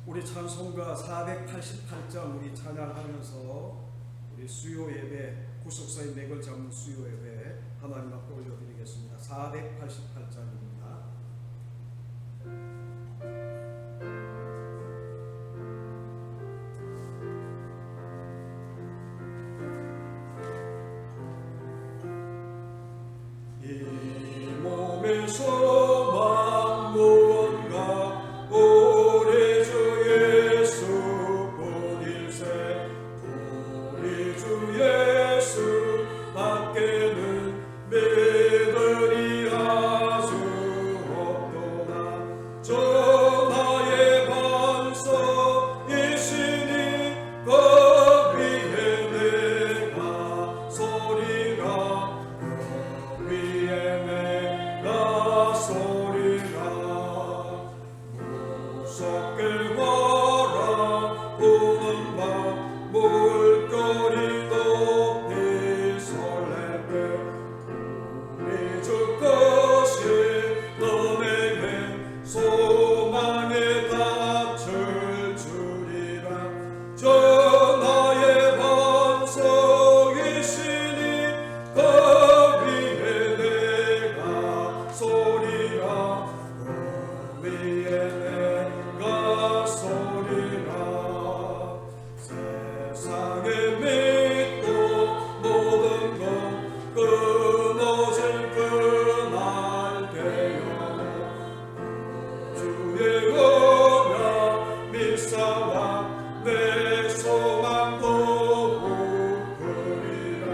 우리 찬송가 488장 우리 찬양하면서 우리 수요 예배, 구속사의 맥을 잡는 수요 예배 하나님 앞에 올려드리겠습니다. 488장입니다. 이 몸의 소망 무언가 우리 주 예수뿐일세. 우리 주 예수 밖에는 믿으리 아주 없도다. 전하의 반석이시니 그 위에 내가 소리가, 그 위에 내가 소리가 무섭게 바라보는 밤 물결이 높이 설레게 우리 주 것이 너에게 소망의 닻을 주리라. 전하의 반석이시니 그 위에 내가 소리라, 그 위에 내가 소리라. 세상에 믿고 모든 것 끊어질 그날 되어 주의 은혜 믿사와 내 소망도 부으리라.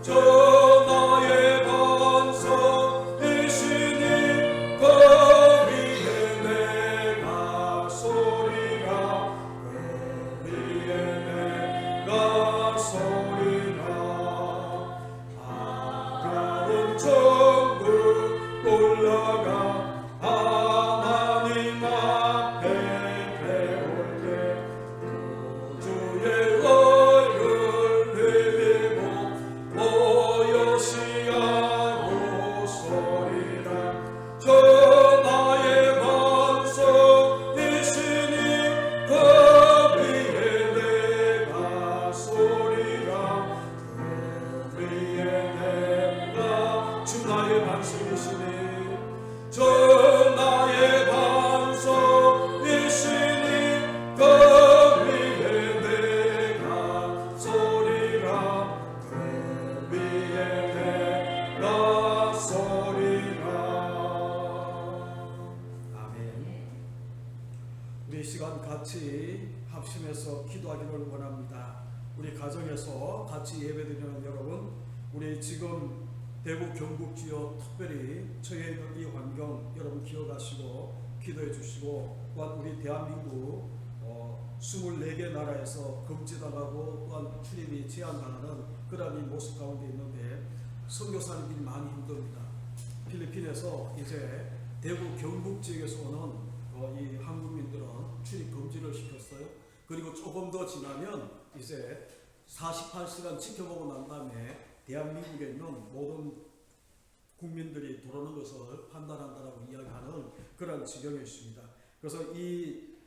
전하의 반석이시니 그 위에 내가 소리라, 그 위에 내가 소리라. 아름다운 천국 올라가 하나님 앞에 배울 때 주의 얼굴 내밀고 모여 시하고 소리라. 전하의 반석이시니 그 위에 내가 소리라, 그 위에 내가. 주 나의 반석이시니, 전하의 반석이시니 그 위에 내가 소리라, 그 위에 내가 소리라. 아멘. 우리 이 시간 같이 합심해서 기도하기를 원합니다. 우리 가정에서 같이 예배드리는 여러분, 우리 지금 대구 경북 지역 특별히 처해 있는 이 환경 여러분 기억하시고 기도해 주시고, 또한 우리 대한민국 24개 나라에서 금지당하고 또한 출입이 제한당하는 그런 이 모습 가운데 있는데 선교사님들이 많이 힘듭니다. 필리핀에서 이제 대구 경북 지역에서 오는 이 한국민들은 출입 금지를 시켰어요. 그리고 조금 더 지나면 이제 48시간 지켜보고 난 다음에 대한민국에 있는 모든 국민들이 들어오는 것을 판단한다라고 이야기하는 그런 지경이 있습니다. 그래서 이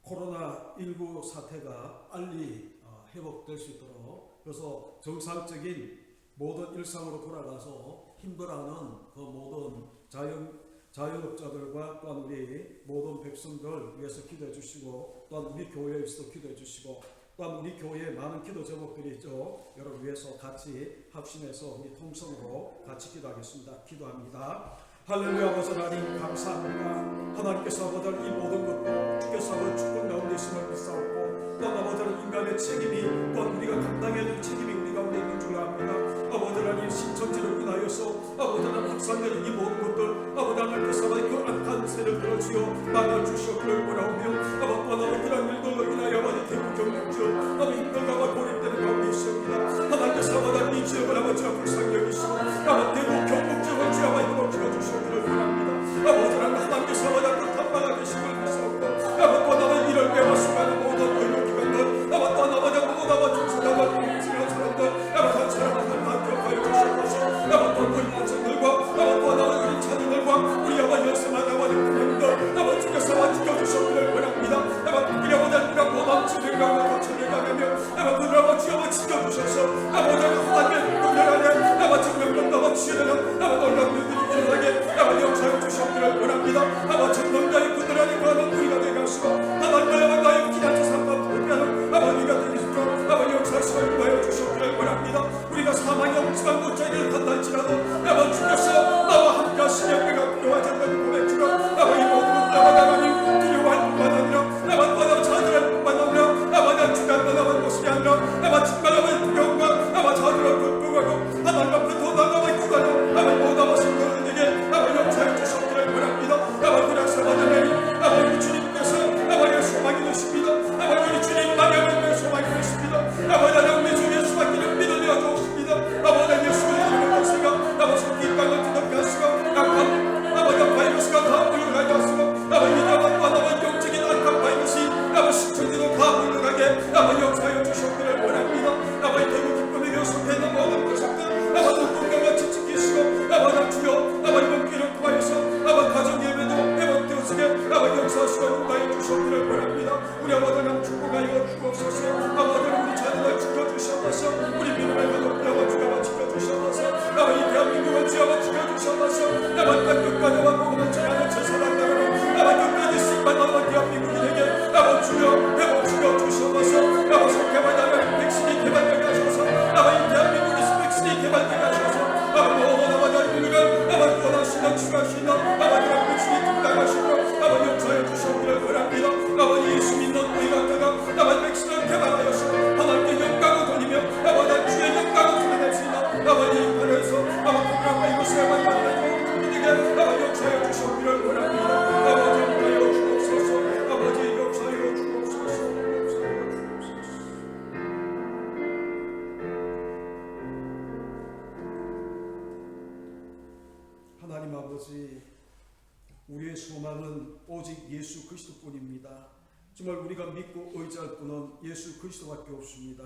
코로나19 사태가 빨리 회복될 수 있도록, 그래서 정상적인 모든 일상으로 돌아가서 힘들어하는 그 모든 자영업자들과 또한 우리 모든 백성들 위해서 기도해 주시고, 또한 우리 교회에 위해서 기도해 주시고, 또한 우리 교회에 많은 기도 제목들이 있죠. 여러분 위해서 같이 합심해서 우리 통성으로 같이 기도하겠습니다. 기도합니다. 할렐루야. 아버지 하나님 감사합니다. 하나님께서 아버지 이 모든 것도 주께서 아버지 축복 가운데 있음을 믿사옵고, 또한 아버지는 인간의 책임이, 또한 우리가 감당해야 될 책임이 우리 가운데 있는 줄 압니다. 아버지 하나님 신천지를 인하여서 아버지 하나님 확산되는 이 모든 것들 아버지 하나님께서 그 악한 세력들을 주여 막아주시옵기를 원하오며, 아버지 또한 그런 일들로 인하여 아버지 대구 경북 지역 아버지 힘들다가 고립되는 가운데 있습니다. 하나님께서 아버지 이 지역을 아버지가 불쌍히 여기시고 아버지 대구 경북 지역을 주여 아버지 회복시켜 주시옵기를 원합니다. 아버지 하나님께서 아버지 그 탐방하 계심을 믿사옵고, 아버지 또한 아버지 이를 배웠으면 모든 의료기관들 아버지 또한 아버지 모든 아버지 중사자가 공직한 사람들 아버지 한 사람한테 다 기억하여 주시옵소서. 아버지 또한 우리 모청들과 아버지 또한 아버지 우리 자녀들과 우리 아버지 연세만 아버지 부모님들 아버지 주께서 지켜주시옵기를 원합니다. 아버지 할지라도 아버지 주께서 나와 함께 하시며 내가 필요하다는 고백주로 아버지 모든 아버지 하나님 필요할 뿐만 아니라 아버지 자들할 뿐만 아니라 아버지 주가 떠나간 것이 아니라 아버지 정말 두려움과 아버지 자들을 극복하고 하나님 앞에 더 나아가 기도하여 아버지 모든 아버지 성도들에게 아버지 역사해 주시기를 원합니다. 아버지 그래서 아버지 주님께서 아버지 소망이 되십니다. 아버지 우리 주님 마리아의 소망이 되십니다. 아버지 우리 주 예수 받기를 믿으며 좋습니다. 아버지 예수의 이름으로 하시고 아버지 이 땅을 뒤덮게 하시고 약한 아버지 바이러스가 다 물러가게 하시고 아버지 위대한 아버지 영적인 악한 바이러스이 아버지 신천지로 다 물러가게 아버지 역사하여 주셨기를 원합니다. 아버지 대구 기쁨에 속해 있는 모든 것들 아버지 건강과 지키시고 아버지 주여 아버지 몸길을 통하여서 아버지 가정 예배도 회복되어지게 아버지 역사하시고 인도하여 주셨기를 원합니다. 우리 아버지 하나님 축복하여 주옵소서. 아버지 우리 자녀를 지켜주셔서 우리 믿음의 가족들 아버지 지켜주셔서 아버지 대한민국을 지어봐 지켜주셔서 아버지 끝까지 와보고는 전하는 제사장나라로 아버지 끝까지 승만하는 대한민국이 되게 아버지 주여 회복 시켜주셔서 아버지 개발하는 백신이 개발되게 하셔서 아버지 대한민국의 백신이 개발되게 하셔서 아버지 모든 아버지 우리가 아버지 원하시는 추가하시는 아버지 백신이 등장하시고 아버지 역사해 주셨기를 원합니다. 아버지 예수 믿는 의학자가 아버지 백신을 개발하여서 하나님께 영광을 돌리며 아버지 주의 영광을 드러낼 수 있는 아버지 하나님께서 아버지 그런 이것을 아버지 우리에게 아버지 역사해 주셨기를 원합니다. 아버지 역사하여 주옵소서. 아버지 역사하여 주옵소서. 하나님 아버지 우리의 소망은 오직 예수 그리스도뿐입니다. 정말 우리가 믿고 의지할 분은 예수 그리스도밖에 없습니다.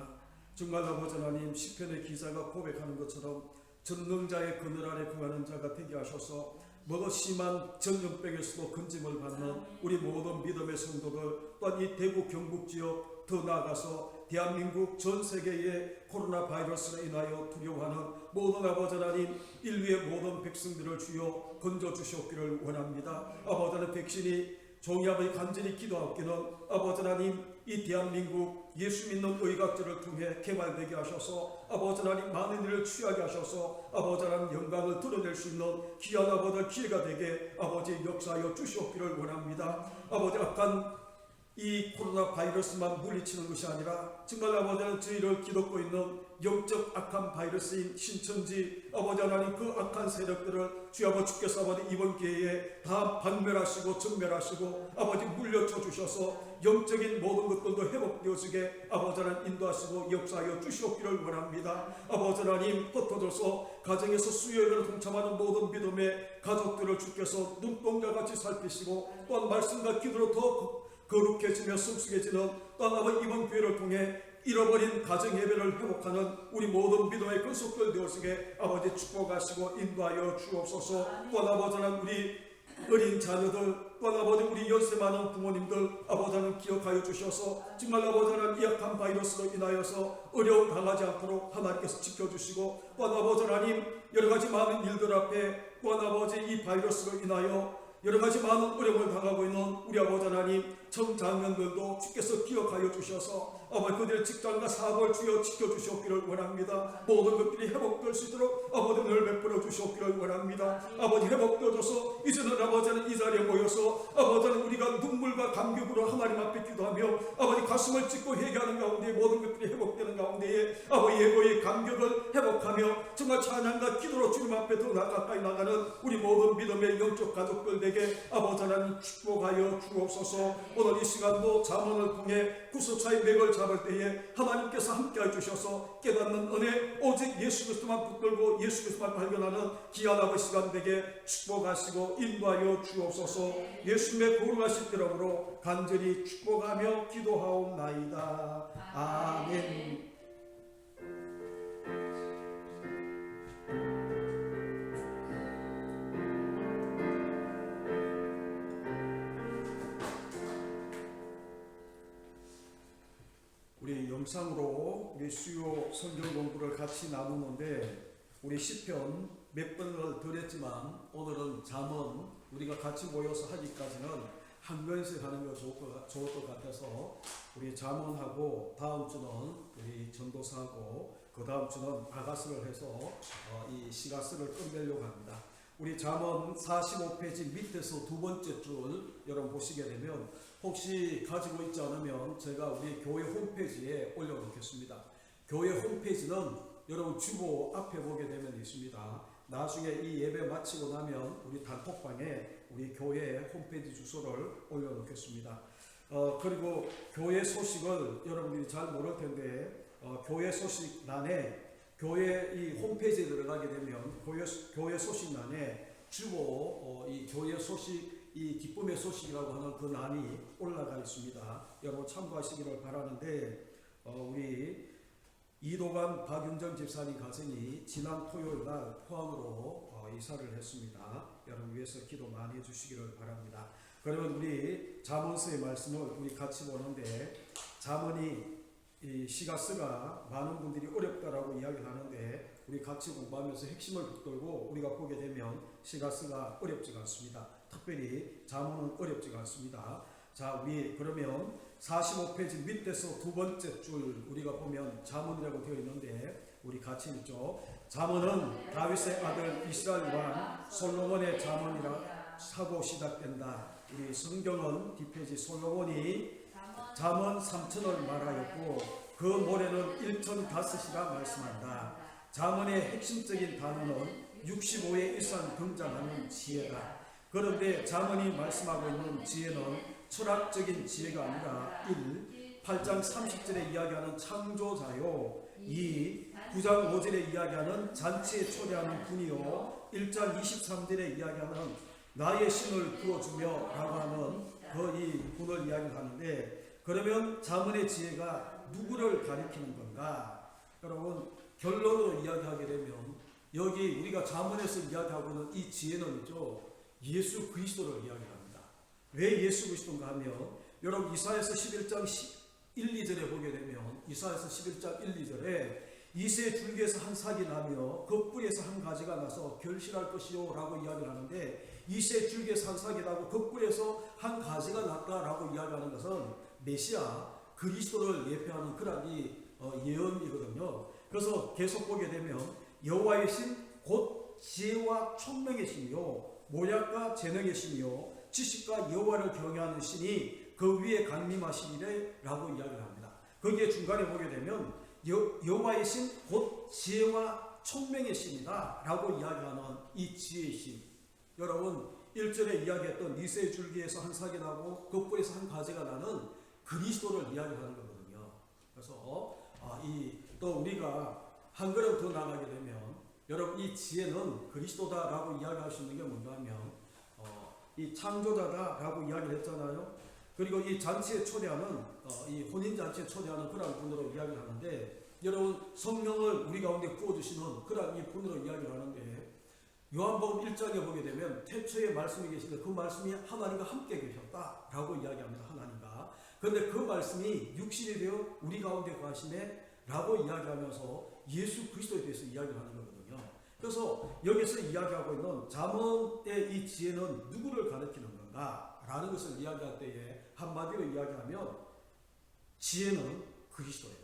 정말 아버지 하나님 시편의 기자가 고백하는 것처럼 전능자의 그늘 아래 거하는 자가 되게 하셔서 뭐가 심한 전염병에서도 건짐을 받는 우리 모든 믿음의 성도들 또한 이 대구 경북 지역 더 나아가서 대한민국 전 세계의 코로나 바이러스로 인하여 두려워하는 모든 아버지 하나님 인류의 모든 백성들을 주여 건져주셨기를 원합니다. 아버지 하나님 백신이 종이 아버지 간절히 기도하기는 아버지 하나님 이 대한민국 예수 믿는 의학자를 통해 개발되게 하셔서 아버지 하나님 많은 일을 취하게 하셔서 아버지 하나님 영광을 드러낼 수 있는 귀한 아버지 기회가 되게 아버지 역사하여 주시옵기를 원합니다. 아버지 악한 이 코로나 바이러스만 물리치는 것이 아니라 정말 아버지 하나님 저희를 기독고 있는 영적 악한 바이러스인 신천지 아버지 하나님 그 악한 세력들을 주 아버지 주께서 아버지 이번 기회에 다 박멸하시고 전멸하시고 아버지 물려쳐 주셔서 영적인 모든 것들도 회복되어지게 아버지 하나님 인도하시고 역사하여 주시옵기를 원합니다. 아버지 하나님 흩어져서 가정에서 수요일을 동참하는 모든 믿음의 가족들을 주께서 눈동자 같이 살피시고 또한 말씀과 기도로 더 거룩해지며 성숙해지는 또한 아버지 이번 기회를 통해 잃어버린 가정 예배를 회복하는 우리 모든 믿음의 근속들 되어지게 아버지 축복하시고 인도하여 주옵소서. 또한 아버지 하나님 우리 어린 자녀들 또한 아버지 우리 연세 많은 부모님들 아버지 하나님 기억하여 주셔서 정말 아버지 하나님 이 악한 바이러스로 인하여서 어려움 당하지 않도록 하나님께서 지켜주시고 또한 아버지 하나님 여러가지 많은 일들 앞에 또한 아버지 이 바이러스로 인하여 여러가지 많은 어려움을 당하고 있는 우리 아버지 하나님 청장년들도 주께서 기억하여 주셔서 아버지 그들의 직장과 사업을 주여 지켜주시옵기를 원합니다. 모든 것들이 회복될 수 있도록 아버지 늘 베풀어 주시옵기를 원합니다. 아버지 회복되어져서 이제는 아버지는 이 자리에 모여서 아버지는 우리가 눈물과 감격으로 하나님 앞에 기도하며 아버지 가슴을 찢고 회개하는 가운데 모든 것들이 회복되는 가운데에 아버지 예고의 감격을 회복하며 정말 찬양과 기도로 주님 앞에 더 가까이 나가는 우리 모든 믿음의 영적 가족들 되게 아버지 하나님 축복하여 주옵소서. 오늘 이 시간도 잠언을 통해 구속사의 맥을 잡을 때에 하나님께서 함께해 주셔서 깨닫는 은혜 오직 예수 그리스도만 붙들고 예수 그리스도만 발견하는 귀한 아버지 시간 되게 축복하시고 인도하여 주옵소서. 예수님의 거룩하신 이름으로 간절히 축복하며 기도하옵나이다. 아멘. 우리 영상으로 우리 수요 성경 공부를 같이 나누는데 우리 시편 몇 번을 드렸지만 오늘은 잠언 우리가 같이 모여서 하기까지는 한 번씩 하는 게 좋을 것 같아서 우리 잠언하고 다음 주는 우리 전도사하고 그 다음 주는 아가스를 해서 이 시가스를 끝내려고 합니다. 우리 잠언 45페이지 밑에서 두 번째 줄 여러분 보시게 되면 혹시 가지고 있지 않으면 제가 우리 교회 홈페이지에 올려놓겠습니다. 교회 홈페이지는 여러분 주보 앞에 보게 되면 있습니다. 나중에 이 예배 마치고 나면 우리 단톡방에 우리 교회 홈페이지 주소를 올려놓겠습니다. 그리고 교회 소식을 여러분들이 잘 모를 텐데 교회 소식란에 교회 이 홈페이지에 들어가게 되면 교회 소식란에 주보 이 교회 소식 이 기쁨의 소식이라고 하는 그 란이 올라가 있습니다. 여러분 참고하시기를 바라는데 우리 이도관 박윤정 집사님 가정이 지난 토요일 날 포항으로 이사를 했습니다. 여러분 위해서 기도 많이 해주시기를 바랍니다. 그러면 우리 잠언서의 말씀을 우리 같이 보는데 잠언이 이 시가스가 많은 분들이 어렵다라고 이야기를 하는데 우리 같이 공부하면서 핵심을 붙들고 우리가 보게 되면 시가스가 어렵지가 않습니다. 특별히 잠언은 어렵지가 않습니다. 자, 우리 그러면 45페이지 밑에서 두 번째 줄 우리가 보면 잠언이라고 되어 있는데 우리 같이 읽죠. 잠언은 다윗의 아들 이스라엘 왕 솔로몬의 잠언이라 사고 시작된다. 우리 성경은 뒷페이지 솔로몬이 잠언 3천을 말하였고 그 모래는 1,005이라 말씀한다. 잠언의 핵심적인 단어는 65회 이상 등장하는 지혜다. 그런데 잠언이 말씀하고 있는 지혜는 철학적인 지혜가 아니라 1. 8장 30절에 이야기하는 창조자요 2. 9장 5절에 이야기하는 잔치에 초대하는 분이요 1장 23절에 이야기하는 나의 신을 부어주며 라고 하는 그 이 분을 이야기하는데 그러면 잠언의 지혜가 누구를 가리키는 건가? 여러분 결론으로 이야기하게 되면 여기 우리가 잠언에서 이야기하고 있는 이 지혜는 예수 그리스도를 이야기합니다. 왜 예수 그리스도인가 하면 여러분 이사야서 11장 1, 2절에 보게 되면 이사야서 11장 1, 2절에 이새의 줄기에서 한 삭이 나며 그 뿌리에서 한 가지가 나서 결실할 것이요 라고 이야기를 하는데 이새의 줄기에서 한 삭이 나고 그 뿌리에서 한 가지가 났다라고 이야기하는 것은 메시아 그리스도를 예표하는 그런 예언이거든요. 그래서 계속 보게 되면 여호와의 신 곧 지혜와 총명의 신이요 모략과 재능의 신이요 지식과 여호와를 경외하는 신이 그 위에 강림하시리라고 이야기를 합니다. 거기에 중간에 보게 되면 여호와의 신 곧 지혜와 총명의 신이다 라고 이야기하는 이 지혜의 신, 여러분 1절에 이야기했던 이새의 줄기에서 한 삭이 나고 그 뿌리에서 한 가지가 나는 그리스도를 이야기하는 거거든요. 그래서 또 우리가 한 걸음 더 나가게 되면 여러분 이 지혜는 그리스도다라고 이야기할 수 있는 게 뭔가 하면 이 창조자다라고 이야기를 했잖아요. 그리고 이 잔치에 초대하는 이 혼인 잔치에 초대하는 그런 분으로 이야기를 하는데 여러분 성령을 우리 가운데 부어주시는 그런 이 분으로 이야기를 하는데 요한복음 1장에 보게 되면 태초에 말씀이 계신데 그 말씀이 하나님과 함께 계셨다라고 이야기합니다. 하나님과. 그런데 그 말씀이 육신이 되어 우리 가운데 가시네 라고 이야기하면서 예수 그리스도에 대해서 이야기를 하는 거거든요. 그래서 여기서 이야기하고 있는 잠언의 이 지혜는 누구를 가리키는 건가 라는 것을 이야기할 때에 한마디로 이야기하면 지혜는 그리스도예요.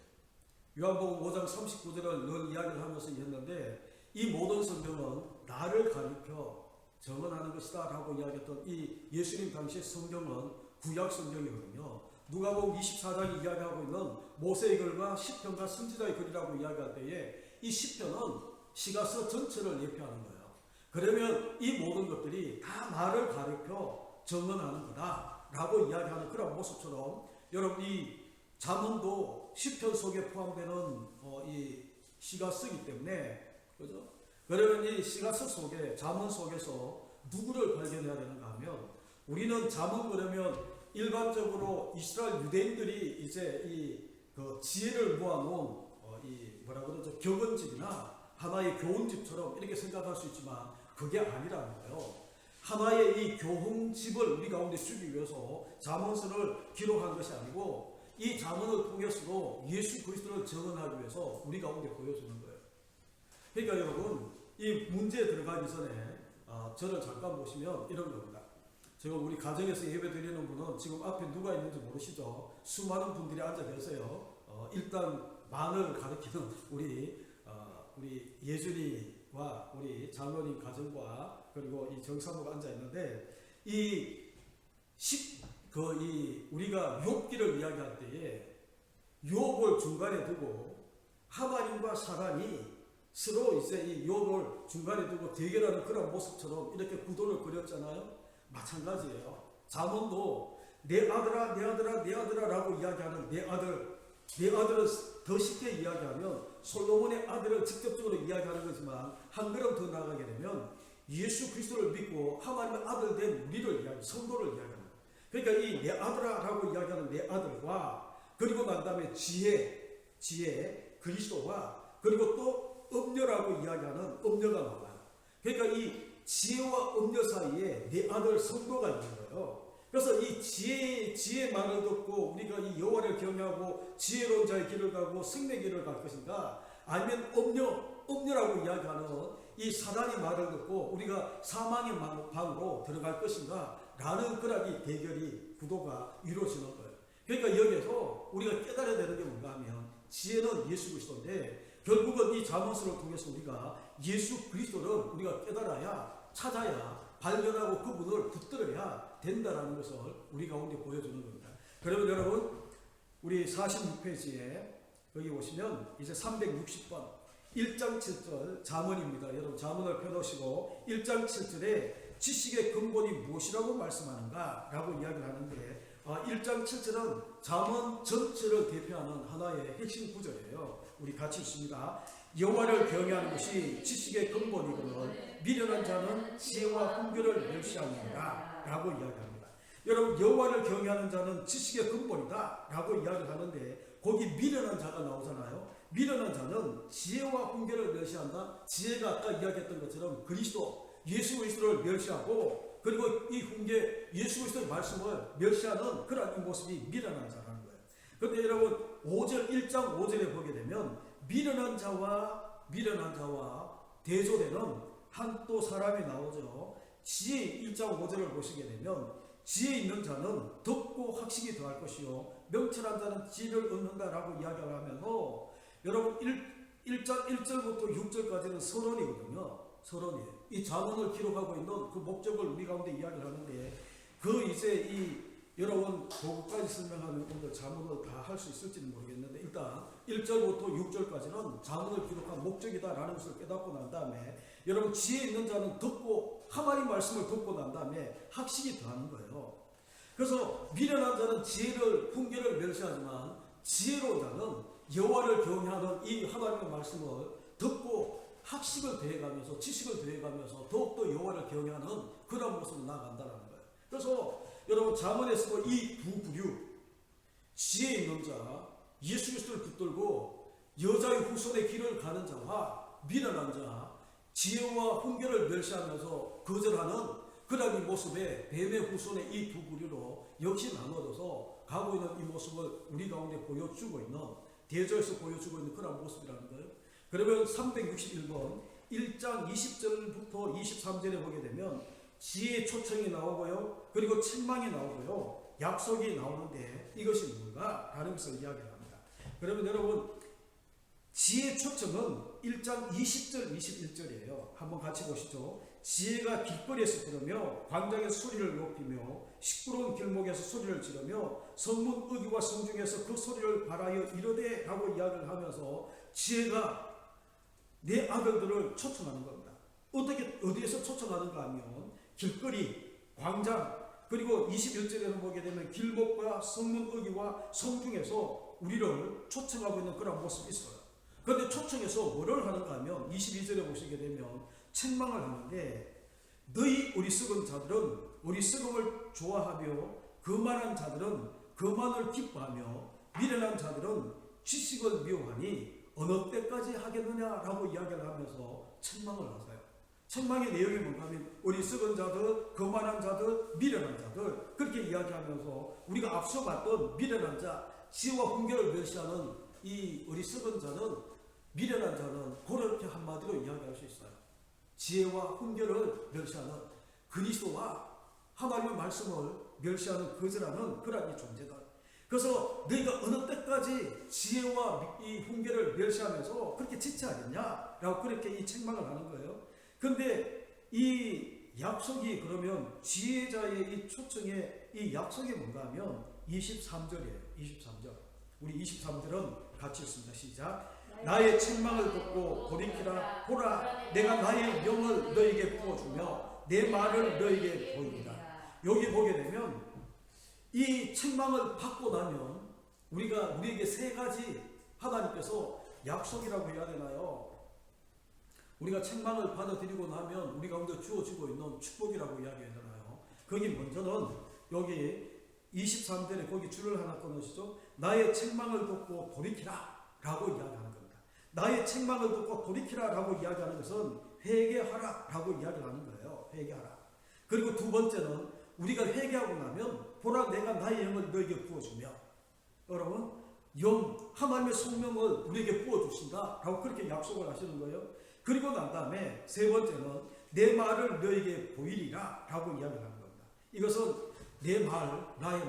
요한복음 5장 39절을 늘 이야기를 하면서 했는데 이 모든 성경은 나를 가리켜 증언하는 것이다 라고 이야기했던 이 예수님 당시의 성경은 구약 성경이거든요. 누가복음 24장이 이야기하고 있는 모세의 글과 시편과 선지자의 글이라고 이야기할 때에 이 시편은 시가서 전체를 예표하는 거예요. 그러면 이 모든 것들이 다 나를 가리켜 증언하는 거다 라고 이야기하는 그런 모습처럼 여러분 이 잠언도 시편 속에 포함되는 이 시가서이기 때문에 그죠? 그러면 이 시가서 속에 잠언 속에서 누구를 발견해야 되는가 하면 우리는 잠언 그러면 일반적으로 이스라엘 유대인들이 이제 그 지혜를 모아놓은 이 뭐라 그러죠? 격언집이나 하나의 교훈집처럼 이렇게 생각할 수 있지만 그게 아니라는 거예요. 하나의 이 교훈집을 우리 가운데 주기 위해서 잠언서를 기록한 것이 아니고 이 잠언을 통해서도 예수 그리스도를 증언하기 위해서 우리 가운데 보여주는 거예요. 그러니까 여러분 이 문제에 들어가기 전에 저를 잠깐 보시면 이런 겁니다. 지금 우리 가정에서 예배 드리는 분은 지금 앞에 누가 있는지 모르시죠? 수많은 분들이 앉아 계세요. 일단 만을 가리키는 우리 우리 예준이와 우리 장로님 가정과 그리고 이 정사모가 앉아 있는데 우리가 욥기를 이야기할 때에 욥을 중간에 두고 하나님과 사단이 서로 이제 이 욥을 중간에 두고 대결하는 그런 모습처럼 이렇게 구도를 그렸잖아요. 마찬가지예요. 잠언도 내 아들아 내 아들아 내 아들아 라고 이야기하는 내 아들은 더 쉽게 이야기하면 솔로몬의 아들을 직접적으로 이야기하는 거지만 한 걸음 더 나아가게 되면 예수 그리스도를 믿고 하나님의 아들 된 우리를 성도를 이야기합니다. 그러니까 이 내 아들아라고 이야기하는 내 아들과 그리고 난 다음에 지혜 그리스도와 그리고 또 음녀라고 이야기하는 음녀가 나와요. 그러니까 이 지혜와 음녀 사이에 내 아들 성도가 있는 거예요. 그래서 이 지혜의 말을 듣고 우리가 이 여호와를 경외하고 지혜로운 자의 길을 가고 승리의 길을 갈 것인가, 아니면 음녀라고 이야기하는 이 사단의 말을 듣고 우리가 사망의 방으로 들어갈 것인가 라는 그런 이 대결이 구도가 이루어지는 거예요. 그러니까 여기에서 우리가 깨달아야 되는 게 뭔가 하면 지혜는 예수 그리스도인데 결국은 이 잠언서를 통해서 우리가 예수 그리스도를 우리가 깨달아야 찾아야 발견하고 그분을 붙들어야 된다라는 것을 우리 가운데 보여주는 겁니다. 그러면 여러분 우리 46페이지에 여기 보시면 이제 360번 1장 7절 잠언입니다. 여러분 잠언을 펴놓으시고 1장 7절에 지식의 근본이 무엇이라고 말씀하는가 라고 이야기를 하는데 1장 7절은 잠언 전체를 대표하는 하나의 핵심 구절이에요. 우리 같이 읽습니다. 여호와를 경외하는 것이 지식의 근본이거늘 미련한 자는 지혜와 훈계를 멸시하느니라 라고 이야기합니다. 여러분 여호와를 경외하는 자는 지식의 근본이다 라고 이야기를 하는데 거기 미련한 자가 나오잖아요. 미련한 자는 지혜와 훈계를 멸시한다. 지혜가 아까 이야기했던 것처럼 그리스도 예수 그리스도를 멸시하고 그리고 이 훈계 예수 그리스도의 말씀을 멸시하는 그런 모습이 미련한 자라는 거예요. 그런데 여러분 1장 5절에 보게 되면 미련한 자와 대조되는 한 또 사람이 나오죠. 지혜 1장 5절을 보시게 되면 지혜 있는 자는 듣고 학식이 더할 것이요 명철한 자는 지혜를 얻는다라고 이야기를 하면서 여러분 1장 1절부터 6절까지는 서론이거든요. 서론이에요. 이 잠언을 기록하고 있는 그 목적을 우리 가운데 이야기를 하는데 여러분 그것까지 설명하면 오늘 잠언을 다 할 수 있을지는 모르겠는데 일단 1절부터 6절까지는 잠언을 기록한 목적이다라는 것을 깨닫고 난 다음에 여러분 지혜 있는 자는 듣고 하나님 말씀을 듣고 난 다음에 학식이 더하는 거예요. 그래서 미련한 자는 훈계를 멸시하지만 지혜로운 자는 여호와를 경외하는 이 하나님의 말씀을 듣고 학식을 더해가면서 지식을 더해가면서 더욱더 여호와를 경외하는 그런 모습으로 나아간다는 거예요. 그래서 여러분 잠언에서도 이 두 부류 지혜 있는 자 예수 그리스도를 붙들고 여자의 후손의 길을 가는 자와 미련한 자 지혜와 훈계를 멸시하면서 거절하는 그런 이 모습에 뱀의 후손의 이 두 부류로 역시 나눠져서 가고 있는 이 모습을 우리 가운데 보여주고 있는 대조에서 보여주고 있는 그런 모습이라는 거예요. 그러면 361번 1장 20절부터 23절에 보게 되면 지혜의 초청이 나오고요. 그리고 책망이 나오고요. 약속이 나오는데 이것이 뭔가? 라는 것을 이야기를 합니다. 그러면 여러분 지혜의 초청은 1장 20절 21절이에요. 한번 같이 보시죠. 지혜가 길거리에서 부르며 광장에서 소리를 높이며 시끄러운 길목에서 소리를 지르며 성문 어귀와 성중에서 그 소리를 발하여 이르되 라고 이야기를 하면서 지혜가 내 아들들을 초청하는 겁니다. 어디에서 초청하는가 하면 길거리, 광장, 그리고 21절에는 보게 되면 길목과 성문 어귀와 성중에서 우리를 초청하고 있는 그런 모습이 있어요. 그런데 초청해서 뭐를 하는가 하면 22절에 보시게 되면 책망을 하는데 너희 어리석은 자들은 어리석음을 좋아하며 거만한 자들은 거만을 기뻐하며 미련한 자들은 지식을 미워하니 어느 때까지 하겠느냐라고 이야기를 하면서 책망을 하세요. 책망의 내용이 뭔가 하면 어리석은 자들, 거만한 자들, 미련한 자들 그렇게 이야기하면서 우리가 앞서 봤던 미련한 자, 지혜와 훈계를 멸시하는 이 어리석은 자는 미련한 자는 그렇게 한마디로 이야기할 수 있어요. 지혜와 훈계를 멸시하는 그리스도와 하나님의 말씀을 멸시하는 거절하는 그런 이 존재다. 그래서 너희가 어느 때까지 지혜와 이 훈계를 멸시하면서 그렇게 지체하겠냐라고 그렇게 이 책망을 하는 거예요. 그런데 이 약속이 그러면 지혜자의 이 초청의 이 약속이 뭔가 하면 23절이에요. 23절. 우리 23절은 같이 읽습니다. 시작. 나의 책망을 듣고 돌이키라. 보라, 내가 나의 영을 너에게 부어주며 내 말을 너에게 보이리라. 여기 보게 되면 이 책망을 받고 나면 우리에게 세 가지 하나님께서 약속이라고 해야 되나요? 우리가 책망을 받아들이고 나면 우리 가운데 주어지고 있는 축복이라고 이야기해야 되나요? 거기 먼저는 여기 23절에 거기 줄을 하나 끊으시죠. 나의 책망을 듣고 돌이키라 라고 이야기하는 겁니다. 나의 책망을 듣고 돌이키라 라고 이야기하는 것은 회개하라 라고 이야기하는 거예요. 회개하라. 그리고 두 번째는 우리가 회개하고 나면 보라, 내가 나의 영을 너에게 부어주며, 여러분 하나님의 성령을 우리에게 부어주신다 라고 그렇게 약속을 하시는 거예요. 그리고 난 다음에 세 번째는 내 말을 너에게 보이리라 라고 이야기하는 겁니다. 이것은 내 말, 나의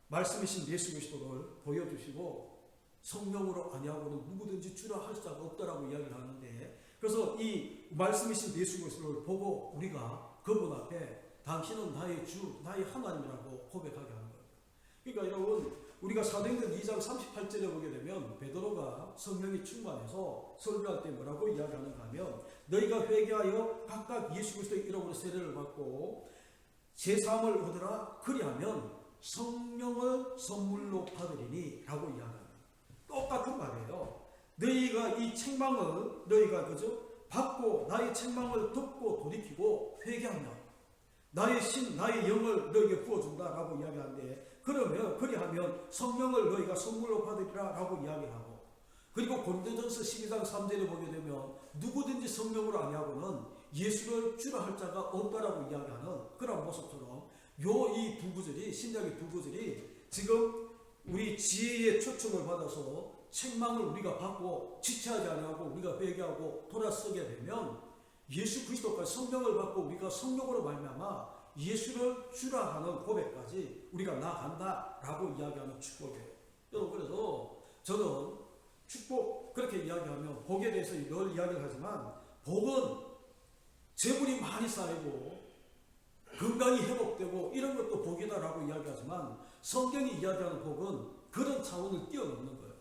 말씀이신 예수 그리스도를 보여주시고 성령으로 아니하고는 누구든지 주라 할 자가 없다라고 이야기를 하는데, 그래서 이 말씀이신 예수 그리스도를 보고 우리가 그분 앞에 당신은 나의 주, 나의 하나님이라고 고백하게 하는 겁니다. 그러니까 여러분, 우리가 사도행전 2장 38절에 보게 되면 베드로가 성령이 충만해서 설교할 때 뭐라고 이야기하는가 하면, 너희가 회개하여 각각 예수 그리스도의 이름으로 세례를 받고 제사함을 얻으라. 그리하면 성령을 선물로 받으리니 라고 이야기합니다. 똑같은 말이에요. 너희가 이 책망을 너희가 받고 나의 책망을 듣고 돌이키고 회개하면 나의 영을 너희에게 부어준다라고 이야기하는데, 그리하면 성령을 너희가 선물로 받으리라 라고 이야기하고, 그리고 고린도전서 12장 3절에 보게 되면 누구든지 성령으로 아니하고는 예수를 주라 할 자가 없다라고 이야기하는 그런 모습처럼 이 두 구절이, 신약의 두 구절이 지금 우리 지혜의 초청을 받아서 책망을 우리가 받고 지체하지 아니하고 우리가 회개하고 돌아서게 되면 예수 그리스도까지 성령을 받고 우리가 성령으로 말미암아 예수를 주라 하는 고백까지 우리가 나아간다라고 이야기하는 축복이에요. 여러분, 그래서 저는 축복 그렇게 이야기하면 복에 대해서 늘 이야기를 하지만, 복은 재물이 많이 쌓이고 건강이 회복되고 이런 것도 복이다라고 이야기하지만, 성경이 이야기하는 복은 그런 차원을 뛰어넘는 거예요.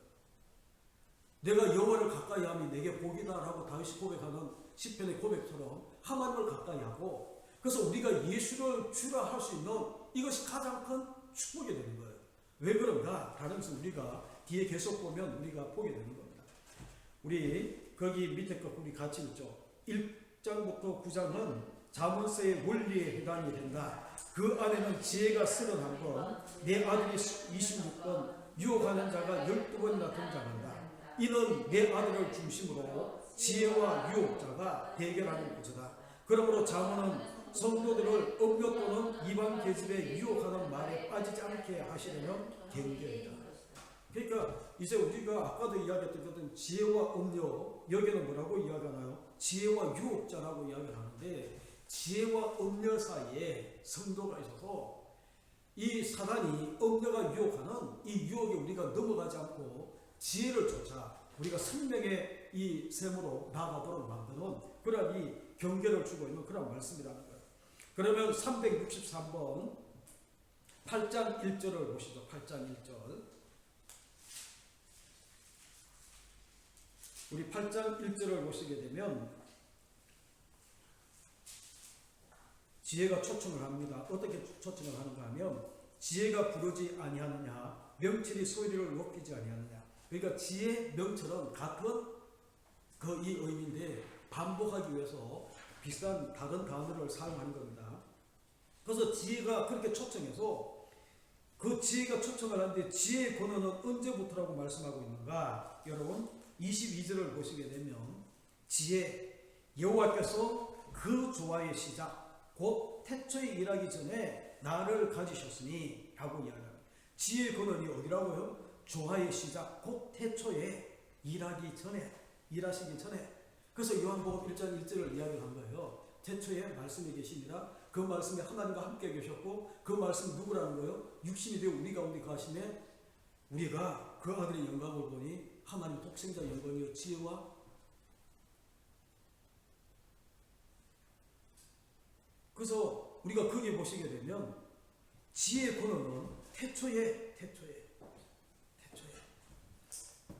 내가 여호와를 가까이 함이 내게 복이다라고 다윗이 고백하는 시편의 고백처럼 하나님을 가까이 하고, 그래서 우리가 예수를 주라 할 수 있는 이것이 가장 큰 축복이 되는 거예요. 왜 그런가? 다른 것은 우리가 뒤에 계속 보면 우리가 보게 되는 겁니다. 우리 거기 밑에 거 우리 같이 읽죠. 1장부터 9장은 자문서의 원리에 해당이 된다. 그 안에는 지혜가 31번, 내 아들이 26번, 유혹하는 자가 12번이나 등장한다. 이는 내 아들을 중심으로 지혜와 유혹자가 대결하는 구조다. 그러므로 자문은 성도들을 음료 또는 이방 계집에 유혹하는 말에 빠지지 않게 하시려면 경계이다. 그러니까 이제 우리가 아까도 이야기했던 것은 지혜와 음료, 여기는 뭐라고 이야기하나요? 지혜와 유혹자라고 이야기를 하는데, 지혜와 음료 사이에 성도가 있어서 이 사단이 음료가 유혹하는 이 유혹에 우리가 넘어가지 않고 지혜를 쫓아 우리가 생명의 이 샘으로 나아가도록 만드는 그런 이 경계를 주고 있는 그런 말씀이라는 거예요. 그러면 363번 8장 1절을 보시죠. 8장 1절. 우리 8장 1절을 보시게 되면 지혜가 초청을 합니다. 어떻게 초청을 하는가 하면, 지혜가 부르지 아니하느냐, 명철이 소리를 높이지 아니하느냐. 그러니까 지혜, 명철은 같은 이 의미인데 반복하기 위해서 비슷한 다른 단어를 사용하는 겁니다. 그래서 지혜가 그렇게 초청해서 그 지혜가 초청을 하는데, 지혜의 권한은 언제부터라고 말씀하고 있는가? 여러분 22절을 보시게 되면, 지혜, 여호와께서 그 조화의 시작 곧 태초에 일하기 전에 나를 가지셨으니 라고 이야기합니다. 지혜의 근원이 어디라고요? 조화의 시작 곧 태초에 일하기 전에, 일하시기 전에. 그래서 요한복음 1장 1절을 이야기한 거예요. 태초에 말씀이 계시니라. 그 말씀이 하나님과 함께 계셨고 그 말씀 누구라는 거예요? 육신이 되어 우리 가운데 가심에 우리가 그 아들의 영광을 보니 하나님 독생자 영광이요 지혜와 그래서 우리가 거기에 보시게 되면 지혜의 근원은 태초에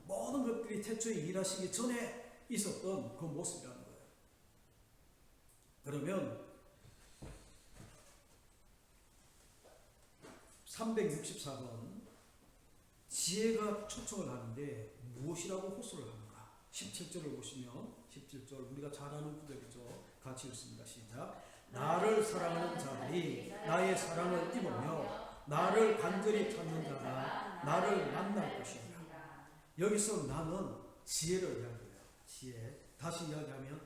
모든 것들이 태초에 일하시기 전에 있었던 그 모습이라는 거예요. 그러면 364번 지혜가 초청을 하는데 무엇이라고 호소를 하는가? 17절을 보시면 17절 우리가 잘 아는 구절이죠. 같이 읽습니다. 시작. 나를 사랑하는 자들이 나의 사랑을 입으며 나를 간절히 찾는 자가 나를 만날 것이다. 여기서 나는 지혜를 이야기해요. 지혜. 다시 이야기하면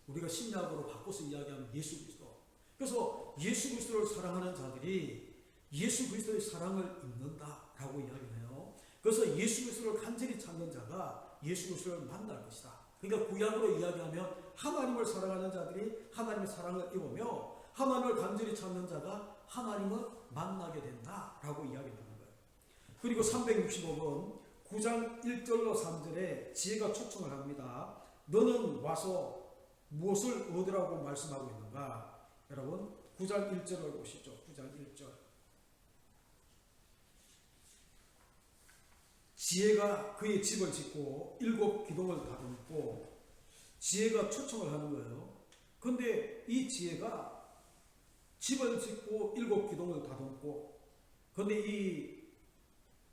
우리가 신약으로 바꿔서 이야기하면 예수 그리스도. 그래서 예수 그리스도를 사랑하는 자들이 예수 그리스도의 사랑을 입는다라고 이야기해요. 그래서 예수 그리스도를 간절히 찾는 자가 예수 그리스도를 만날 것이다. 그러니까 구약으로 이야기하면 하나님을 사랑하는 자들이 하나님의 사랑을 입으며 하나님을 간절히 찾는 자가 하나님을 만나게 된다라고 이야기하는 거예요. 그리고 365번 9장 1절로 3절에 지혜가 초청을 합니다. 너는 와서 무엇을 얻으라고 말씀하고 있는가? 여러분 9장 1절을 보시죠. 9장 1절. 지혜가 그의 집을 짓고 7 기둥을 다듬고 지혜가 초청을 하는 거예요. 근데 이 지혜가 집을 짓고 7 기둥을 다듬고 근데 이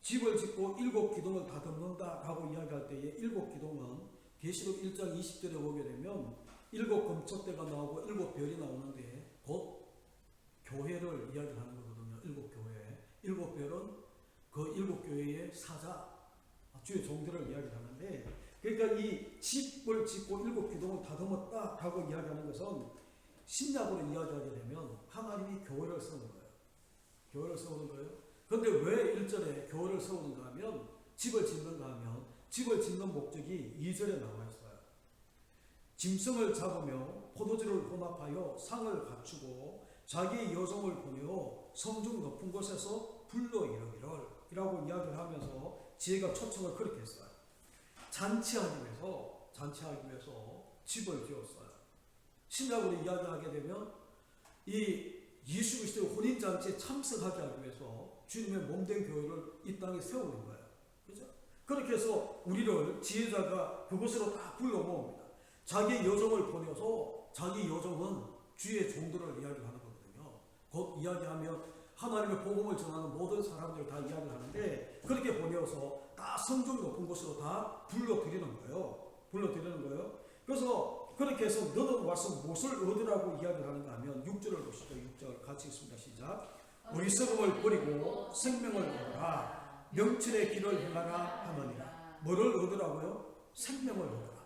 집을 짓고 7 기둥을 다듬는다라고 이야기할 때에 7 기둥은 계시록 1장 20절에 보게 되면 7 금წყ대가 나오고 7 별이 나오는데 곧 교회를 이야기하는 거거든요. 7 교회. 7 별은 그 7 교회의 사자, 주의 종들을 이야기하는데 그러니까 이 집을 짓고 7 기둥을 다듬었다라고 이야기하는 것은 신약으로 이야기하게 되면 하나님이 교회를 세우는 거예요. 교회를 세우는 거예요. 그런데 왜 1절에 교회를 세우는가 하면 집을 짓는가 하면 집을 짓는 목적이 2절에 나와 있어요. 짐승을 잡으며 포도주를 혼합하여 상을 갖추고 자기의 여종을 보내어 성중 높은 곳에서 불러 이르기를 이라고 이야기를 하면서 지혜가 초청을 그렇게 했어요. 잔치하기 위해서 집을 지었어요. 신약으로 이야기하게 되면 이 예수 그리스도의 혼인잔치에 참석하게 하기 위해서 주님의 몸된 교회를 이 땅에 세우는 거예요. 그죠? 그렇게 해서 우리를 지혜자가 그곳으로 다 불러 모읍니다. 자기의 여종을 보내서 자기 여종은 주의 종들을 이야기하는 거거든요. 곧 이야기하면 하나님의 복음을 전하는 모든 사람들을 다 이야기를 하는데 그렇게 보내어서 다 성중 높은 곳으로 다 불러드리는 거예요. 그래서 그렇게 해서 너는 와서 무엇을 얻으라고 이야기를 하는가 하면 6절을 보시죠. 6절 같이 읽습니다. 시작. 어리석음을 버리고 생명을 얻어라. 명철의 길을 행하라 하느니라. 뭐를 얻으라고요? 생명을 얻어라.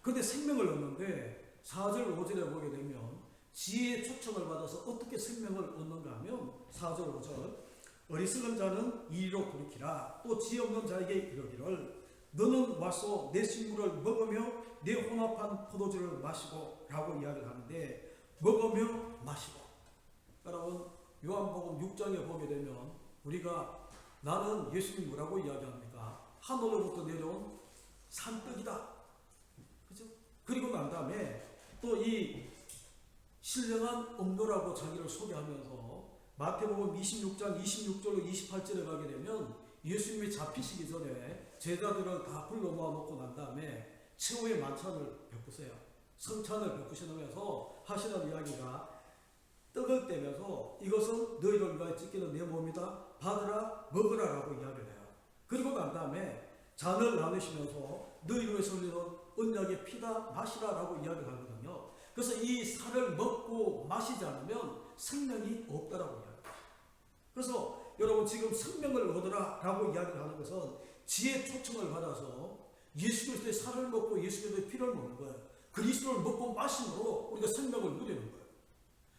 근데 생명을 얻는데 4절 5절에 보게 되면 지혜의 초청을 받아서 어떻게 생명을 얻는가 하면 4절 5절 어리석은 자는 이리로 돌이키라. 또 지혜 없는 자에게 이르기를 너는 와서 내 식물을 먹으며 내 혼합한 포도주를 마시고 라고 이야기를 하는데 먹으며 마시고 여러분 요한복음 6장에 보게 되면 우리가 나는 예수님이 뭐라고 이야기합니까? 하늘로부터 내려온 산떡이다. 그죠? 그리고 난 다음에 또 이 신령한 음료라고 자기를 소개하면서 마태복음 26장 26절로 28절에 가게 되면 예수님이 잡히시기 전에 제자들을 다 불러 모아놓고 난 다음에 최후의 만찬을 베푸세요. 성찬을 베푸시면서 하시는 이야기가 떡을 떼면서 이것은 너희를 위하여 찢기는 내 몸이다. 받으라 먹으라 라고 이야기를 해요. 그리고 난 다음에 잔을 나누시면서 너희를 위해서 흘리는 언약의 피다 마시라 라고 이야기를 하거든요. 그래서 이 살을 먹고 마시지 않으면 생명이 없다라고 이야기해요. 그래서 여러분 지금 생명을 얻으라 라고 이야기를 하는 것은 지혜 초청을 받아서 예수 그리스도의 살을 먹고 예수 그리스도의 피를 먹는 거예요. 그리스도를 먹고 마심으로 우리가 생명을 누리는 거예요.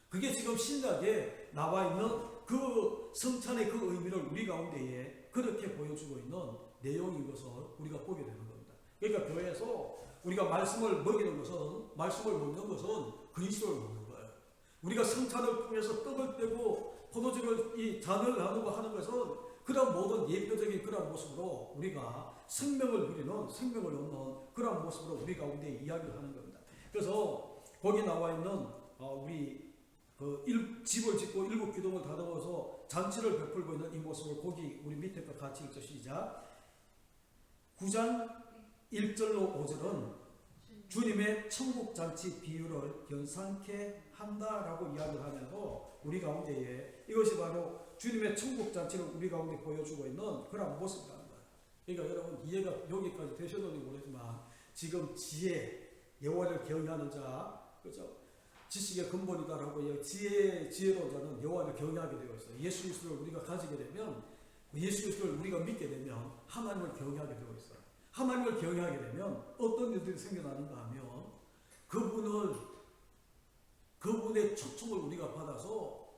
그게 지금 신약에 나와 있는 그 성찬의 그 의미를 우리 가운데에 그렇게 보여주고 있는 내용인 것을 우리가 보게 되는 겁니다. 그러니까 교회에서 우리가 말씀을 먹이는 것은 말씀을 먹는 것은 그리스도를 먹는 거예요. 우리가 성찬을 통해서 떡을 떼고 포도주를 이 잔을 나누고 하는 것은 그런 모든 예표적인 그런 모습으로 우리가 생명을 누리는, 생명을 얻는 그런 모습으로 우리 가운데 이야기를 하는 겁니다. 그래서 거기 나와 있는 우리 집을 짓고 7기둥을 다듬어서 잔치를 베풀고 있는 이 모습을 거기 우리 밑에 거 같이 읽죠. 시작. 9장 1절로 5절은 주님의 천국잔치 비유를 연상케 한다라고 이야기를 하면서 우리 가운데에 이것이 바로 주님의 천국잔치를 우리 가운데 보여주고 있는 그런 모습이라는 거예요. 그러니까 여러분 이해가 여기까지 되셨는지 모르지만 지금 지혜, 여호와를 경외하는 자, 그렇죠? 지식의 근본이다라고 지혜로운 자는 여호와를 경외하게 되어 있어요. 예수 그리스도를 우리가 가지게 되면, 예수 그리스도를 우리가 믿게 되면 하나님을 경외하게 되어 있어요. 하나님을 경외하게 되면 어떤 일들이 생겨나는가 하면 그분의 초청을 우리가 받아서,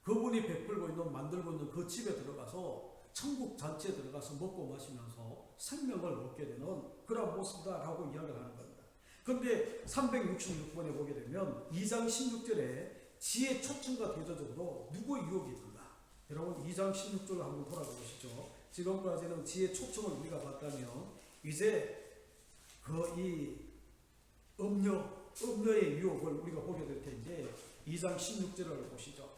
그분이 베풀고 있는, 만들고 있는 그 집에 들어가서 천국 잔치에 들어가서 먹고 마시면서 생명을 얻게 되는 그런 모습이다라고 이야기를 하는 겁니다. 그런데 366번에 보게 되면 2장 16절에 지혜 초청과 대조적으로 누구의 유혹이 있는가? 여러분 2장 16절을 한번 돌아보시죠. 지금까지는 지혜 초청을 우리가 봤다면 이제 이 음녀의 유혹을 우리가 보게 될 텐데 2장 16절을 보시죠.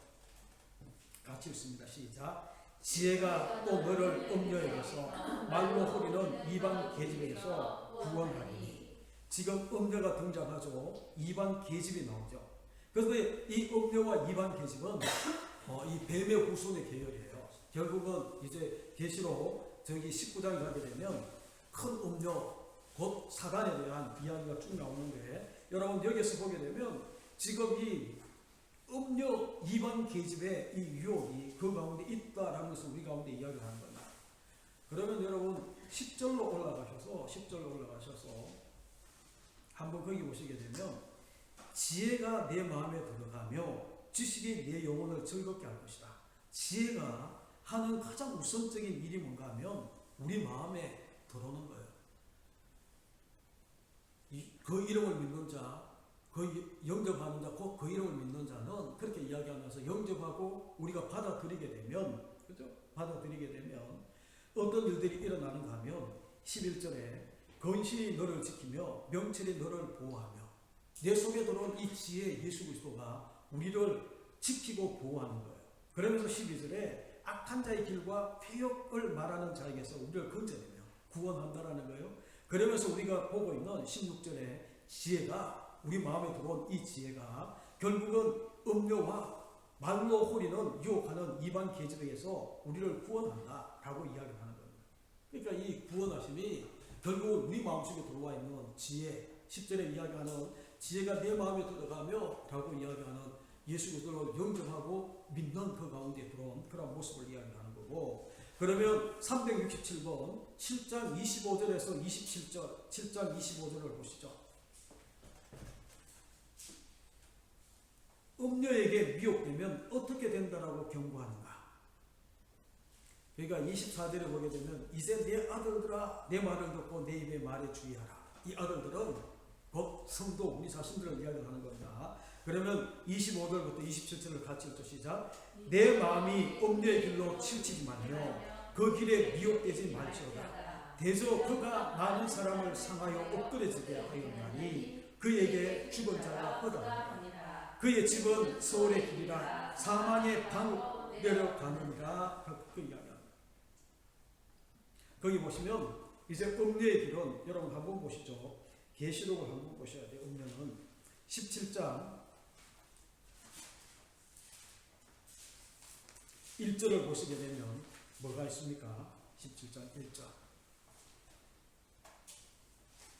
같이 읽습니다. 시작. 지혜가 또 너를 음녀에게서 말로 호리는 이방 계집에게서 구원하리니. 지금 음녀가 등장하죠. 이방 계집이 나오죠. 그런데 이 음녀와 이방 계집은 이 뱀의 후손의 계열이에요. 결국은 이제 계시록 19장에 가게 되면 큰 음녀 곧 사단에 대한 이야기가 쭉 나오는데, 여러분 여기서 보게 되면 지금 이 음녀 이방 계집의 이 유혹이 그 가운데 있다라는 것을 우리 가운데 이야기를 하는 겁니다. 그러면 여러분 10절로 올라가셔서 한번 거기 보시게 되면 지혜가 내 마음에 들어가며 지식이 내 영혼을 즐겁게 할 것이다. 지혜가 하는 가장 우선적인 일이 뭔가 하면 우리 마음에 들어오는 거예요. 그 이름을 믿는 자, 그 영접하는 자, 곧 그 이름을 믿는 자는 그렇게 이야기하면서 영접하고 우리가 받아들이게 되면, 그죠? 받아들이게 되면 어떤 일들이 일어나는가 하면 11절에 건실히 너를 지키며 명철이 너를 보호하며, 내 속에 들어온 이 지혜 예수 그리스도가 우리를 지키고 보호하는 거예요. 그러면서 12절에 악한 자의 길과 폐역을 말하는 자에게서 우리를 건져내며 구원한다라는 거예요. 그러면서 우리가 보고 있는 16절에 지혜가, 우리 마음에 들어온 이 지혜가 결국은 음료와 말로 호리는 유혹하는 이방 계집에게서 우리를 구원한다라고 이야기를 하는 겁니다. 그러니까 이 구원하심이 결국은 우리 마음속에 들어와 있는 지혜, 10절에 이야기하는 지혜가 내 마음에 들어가며 라고 이야기하는 예수 그리스도를 영접하고 믿는 그 가운데 들어온 그런 모습을 이야기하는 거고, 그러면 367번 7장 25절에서 27절, 7장 25절을 보시죠. 음녀에게 미혹되면 어떻게 된다라고 경고하는가? 그러니까 24절에 보게 되면 이제 내 아들들아 내 말을 듣고 내 입의 말에 주의하라. 이 아들들은 곧 성도, 우리 자신들을 이야기하는 겁니다. 그러면 25절부터 27절을 같이 읽죠. 시작. 내 마음이 음녀의 길로 치우치지 말며 그 길에 미혹되지 말지어다. 대저 그가 많은 사람을 상하여 엎드려지게 하였나니 그에게 죽은 자가 허다하니라. 그의 집은 서울의 길이라 사망의 방 내려가느니라. 그 이야기합니다. 거기 보시면 이제 음녀의 길은, 여러분 한번 보시죠. 계시록을 한번 보셔야 돼요. 음녀는 17장 1절을 보시게 되면 뭐가 있습니까? 17장 1절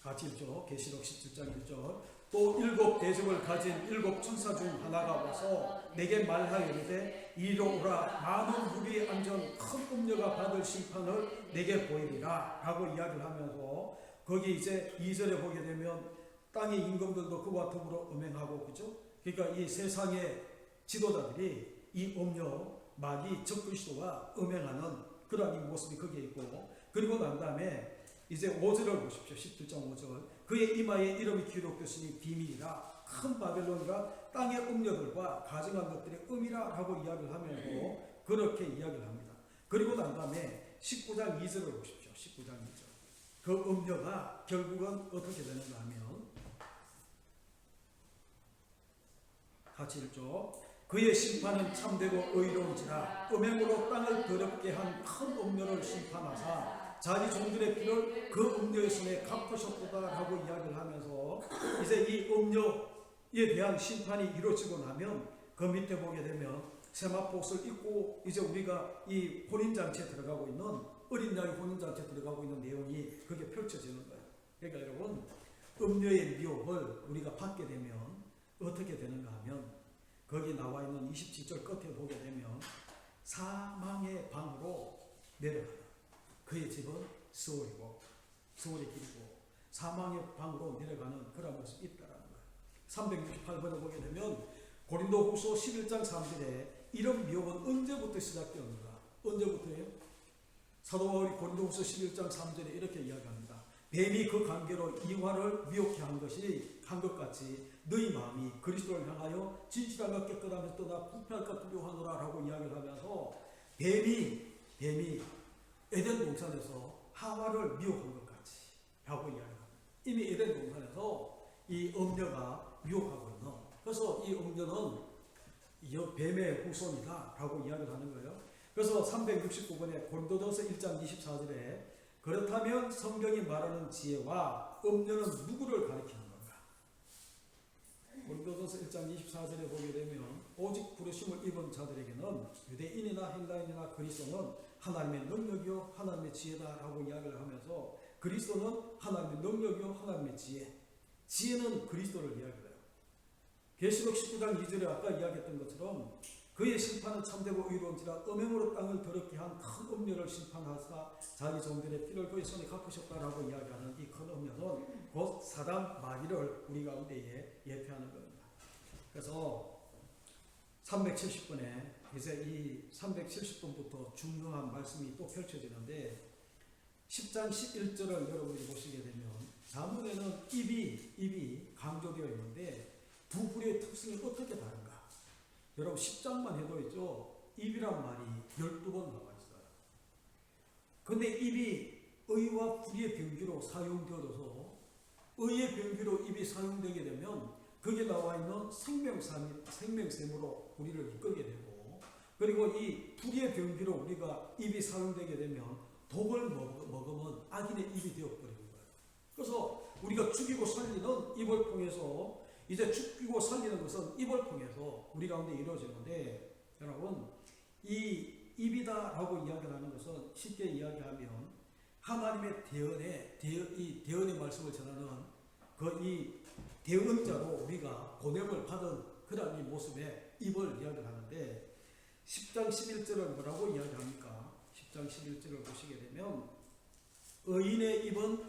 같이 읽죠. 계시록 17장 1절. 또 7 대접을 가진 7 천사 중 하나가 와서 내게 말하여 이르되 이리로 오라. 많은 무리에 앉은 큰 음녀가 받을 심판을 내게 보이리라 라고 이야기를 하면서, 거기 이제 2절에 보게 되면 땅의 임금들도 그와 더불어 음행하고, 그죠? 그러니까 이 세상의 지도자들이 이 음녀 마귀 적그리스도와 음행하는 그러한 이 모습이 거기에 있고, 그리고 난 다음에 이제 5절을 보십시오. 17장 5절. 그의 이마에 이름이 기록되으니 비밀이라 큰 바벨론이라 땅의 음녀들과 가증한 것들의 음이라 라고 이야기를 하면서 그렇게 이야기를 합니다. 그리고 난 다음에 19장 2절을 보십시오. 19장 2절. 그 음녀가 결국은 어떻게 되는가 하면 같이 읽죠. 그의 심판은 참되고 의로운지라 음행으로 땅을 더럽게 한 큰 음녀를 심판하사 자기 종들의 피를 그 음녀의 손에 갚으셨도다라고 이야기를 하면서 이제 이 음녀에 대한 심판이 이루어지고 나면 그 밑에 보게 되면 세마포옷을 입고 이제 우리가 이 혼인잔치에 들어가고 있는 어린 나이 혼인잔치에 들어가고 있는 내용이 그게 펼쳐지는 거예요. 그러니까 여러분 음녀의 미혹을 우리가 받게 되면 어떻게 되는가 하면 거기 나와 있는 27절 끝에 보게 되면 사망의 방으로 내려가다. 그의 집은 스올이고 스올의 길이고 사망의 방으로 내려가는 그런 모습이 있다라는 거예요. 368번에 보게 되면 고린도후서 11장 3절에 이런 미혹은 언제부터 시작되었는가? 언제부터예요? 사도 바울이 고린도후서 11장 3절에 이렇게 이야기합니다. 뱀이 그 관계로 이화를 미혹해 한 것 같이 너희 마음이 그리스도를 향하여 진실함과 깨끗함에서 떠나 부패할까 두려워하노라 라고 이야기를 하면서 뱀이 에덴 동산에서 하와를 미혹한 것 같이 라고 이야기합니다. 이미 에덴 동산에서 이 음녀가 미혹하고 있는, 그래서 이 음녀는 뱀의 후손이다 라고 이야기를 하는 거예요. 그래서 369번에 고린도전서 1장 24절에 그렇다면 성경이 말하는 지혜와 음녀는 누구를 가리키는 건가? 고린도전서 1장 24절에 보게 되면 오직 부르심을 입은 자들에게는 유대인이나 헬라인이나 그리스도는 하나님의 능력이요 하나님의 지혜다라고 이야기를 하면서 그리스도는 하나님의 능력이요 하나님의 지혜, 지혜는 그리스도를 이야기해요. 계시록 19장 2절에 아까 이야기했던 것처럼 그의 심판은 참되고 의로운지라 음행으로 땅을 더럽게 한 큰 음녀를 심판하사 자기 종들의 피를 그의 손에 갚으셨다라고 이야기하는 이 큰 음녀는 곧 사단 마귀를 우리 가운데에 예표하는 겁니다. 그래서 370번에 이제 이 370번부터 중요한 말씀이 또 펼쳐지는데 10장 11절을 여러분이 보시게 되면 자문에는 입이 강조되어 있는데 두 불의 특성이 어떻게 다른가? 여러분 10장만 해도 있죠. 입이란 말이 12번 나와 있어요. 근데 입이 의와 불의 병기로 사용되어져서 의의 병기로 입이 사용되게 되면 거기에 나와 있는 생명샘으로 우리를 이끌게 되고, 그리고 이 불의 병기로 우리가 입이 사용되게 되면 독을 먹으면 악인의 입이 되어버리는 거예요. 그래서 우리가 죽이고 살리는 입을 통해서 이제 죽이고 살리는 것은 입을 통해서 우리 가운데 이루어지는데, 여러분 이 입이다라고 이야기를 하는 것은 쉽게 이야기하면 하나님의 대언의 말씀을 전하는 그 이 대언자로 우리가 보냄을 받은 그런 이 모습의 입을 이야기를 하는데 10장 11절을 뭐라고 이야기합니까? 10장 11절을 보시게 되면 의인의 입은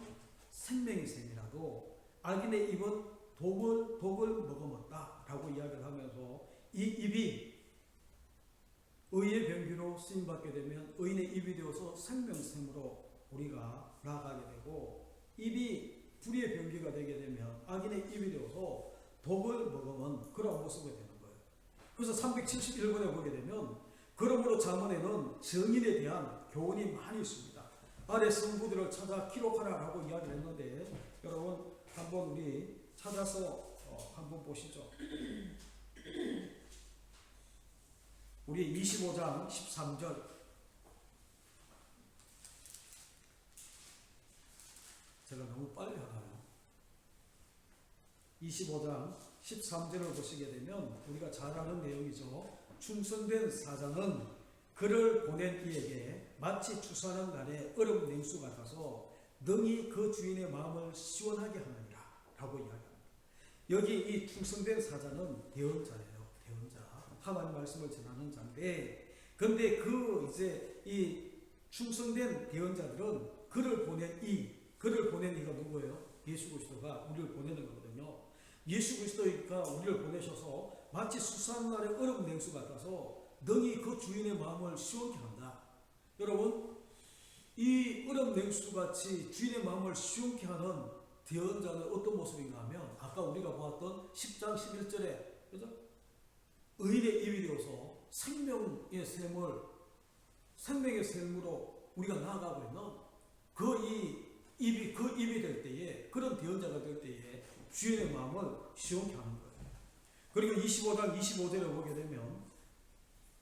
생명의 샘이라도 악인의 입은 독을 머금었다 라고 이야기를 하면서 이 입이 의의 병기로 쓰임받게 되면 의인의 입이 되어서 생명샘으로 우리가 나아가게 되고, 입이 불의의 병기가 되게 되면 악인의 입이 되어서 독을 머금은 그런 모습이 되는 거예요. 그래서 371번에 보게 되면 그러므로 잠언에는 정인에 대한 교훈이 많이 있습니다. 아래 성구들을 찾아 기록하라 라고 이야기를 했는데 여러분 한번 우리 찾아서 한번 보시죠. 우리 25장 13절, 제가 너무 빨리 하나요? 25장 13절을 보시게 되면 우리가 잘 아는 내용이죠. 충성된 사자는 그를 보낸 이에게 마치 추수하는 날에 얼음 냉수 같아서 능히 그 주인의 마음을 시원하게 하느니라 라고 이야기합니다. 여기 이 충성된 사자는 대언자예요. 대언자, 하나님 말씀을 전하는 자인데, 근데 그 이제 이 충성된 대언자들은 그를 보낸 이가 누구예요? 예수 그리스도가 우리를 보내는 거거든요. 예수 그리스도가 우리를 보내셔서 마치 수산 날의 얼음 냉수 같아서 능히 그 주인의 마음을 시원케 한다. 여러분, 이 얼음 냉수 같이 주인의 마음을 시원케 하는 대언자는 어떤 모습인가 하면 아까 우리가 보았던 10장 11절에 그죠? 의인의 입이 되어서 생명의 샘을 생명의 샘으로 우리가 나아가고 있는 그 입이 될 때에, 그런 대언자가 될 때에 주인의 마음을 시원케 하는 거예요. 그리고 25장 25절에 보게 되면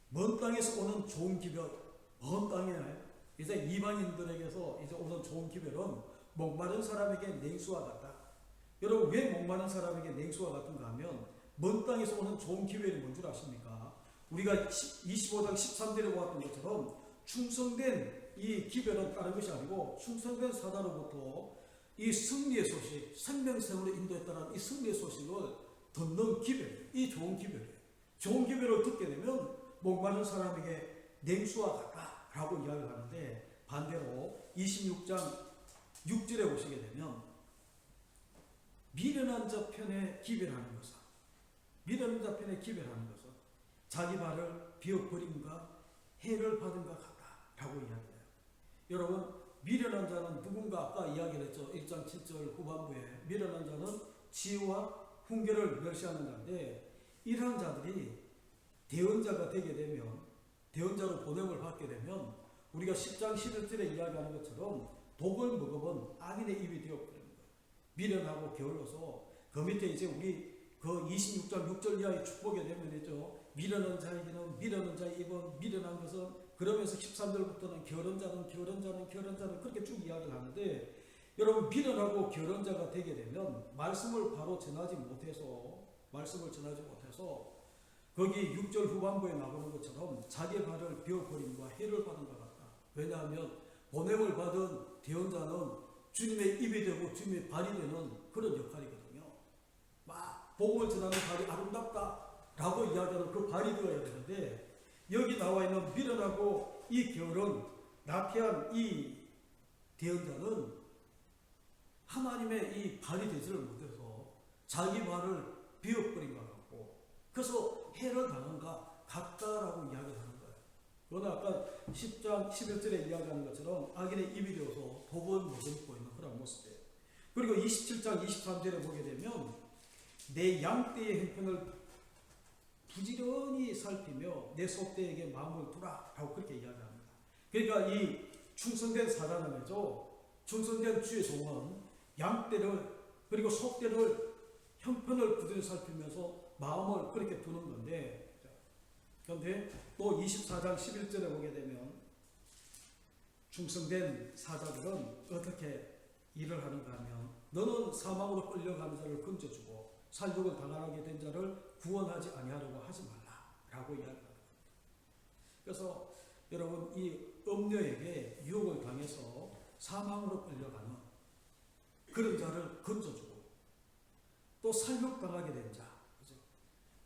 먼 땅에서 오는 좋은 기별, 먼 땅에 이제 이방인들에게서 이제 오는 좋은 기별은 목마른 사람에게 냉수와 같다. 여러분, 왜 목마른 사람에게 냉수와 같은가 하면, 먼 땅에서 오는 좋은 기별이 뭔 줄 아십니까? 우리가 25장 13절에 보았던 것처럼 충성된 이 기별은 다른 것이 아니고, 충성된 사자로부터 이 승리의 소식, 생명샘으로 인도했다는 이 승리의 소식을 듣는 기별, 이 좋은 기별이에요. 좋은 기별을 듣게 되면 목마른 사람에게 냉수와 같다라고 이야기를 하는데, 반대로 26장 6절에 보시게 되면 미련한 자 편에 기별하는 것은, 미련한 자 편에 기별하는 것은 자기 발을 비어버림과 해를 받은 것 같다라고 이야기해요. 여러분, 미련한 자는 누군가? 아까 이야기를 했죠. 1장 7절 후반부에 미련한 자는 지혜와 훈계를 멸시하는 자인데, 이러한 자들이 대언자가 되게 되면, 대언자로 보냄을 받게 되면, 우리가 10장 11절에 이야기하는 것처럼 독을 먹으면 악인의 입이 되어버리는 거예요. 미련하고 게을러서 그 밑에 이제 우리 그 26장 6절 이하의 축복에 되면 있죠. 미련한 자에게는 미련한 자의 입은 미련한 것은, 그러면서 13절부터는 게으른 자는 그렇게 쭉 이야기를 하는데, 여러분, 미련하고 게으른 자가 되게 되면 말씀을 바로 전하지 못해서 거기 6절 후반부에 나오는 것처럼 자기 발을 비워버림과 해를 받은 것 같다. 왜냐하면 보냄을 받은 대언자는 주님의 입이 되고 주님의 발이 되는 그런 역할이거든요. 막 복음을 전하는 발이 아름답다라고 이야기하는 그 발이 되어야 되는데, 여기 나와 있는 미련하고 이 게으른 나태한 이 대언자는 하나님의 이 발이 되지를 못해서 자기 발을 비워버린 것 같고, 그래서 해를 당한 것 같다라고 이야기를 하는 거예요. 그러나 아까 10장 11절에 이야기하는 것처럼 악인의 입이 되어서 독을 머금고 있는 그런 모습이에요. 그리고 27장 23절에 보게 되면 내 양떼의 형편을 부지런히 살피며 내 속대에게 마음을 두라 라고 그렇게 이야기합니다. 그러니까 이 충성된 사자남이죠. 충성된 주의 종은 양떼를 그리고 속대를 형편을 부지런히 살피면서 마음을 그렇게 두는 건데, 그런데 또 24장 11절에 보게 되면 충성된 사자들은 어떻게 일을 하는가 하면, 너는 사망으로 끌려가는 자를 건져주고 살육을 당하게 된 자를 구원하지 아니하려고 하지 말라 라고 이야기합니다. 그래서 여러분, 이 음녀에게 유혹을 당해서 사망으로 끌려가는 그런 자를 건져주고, 또 살육당하게 된 자,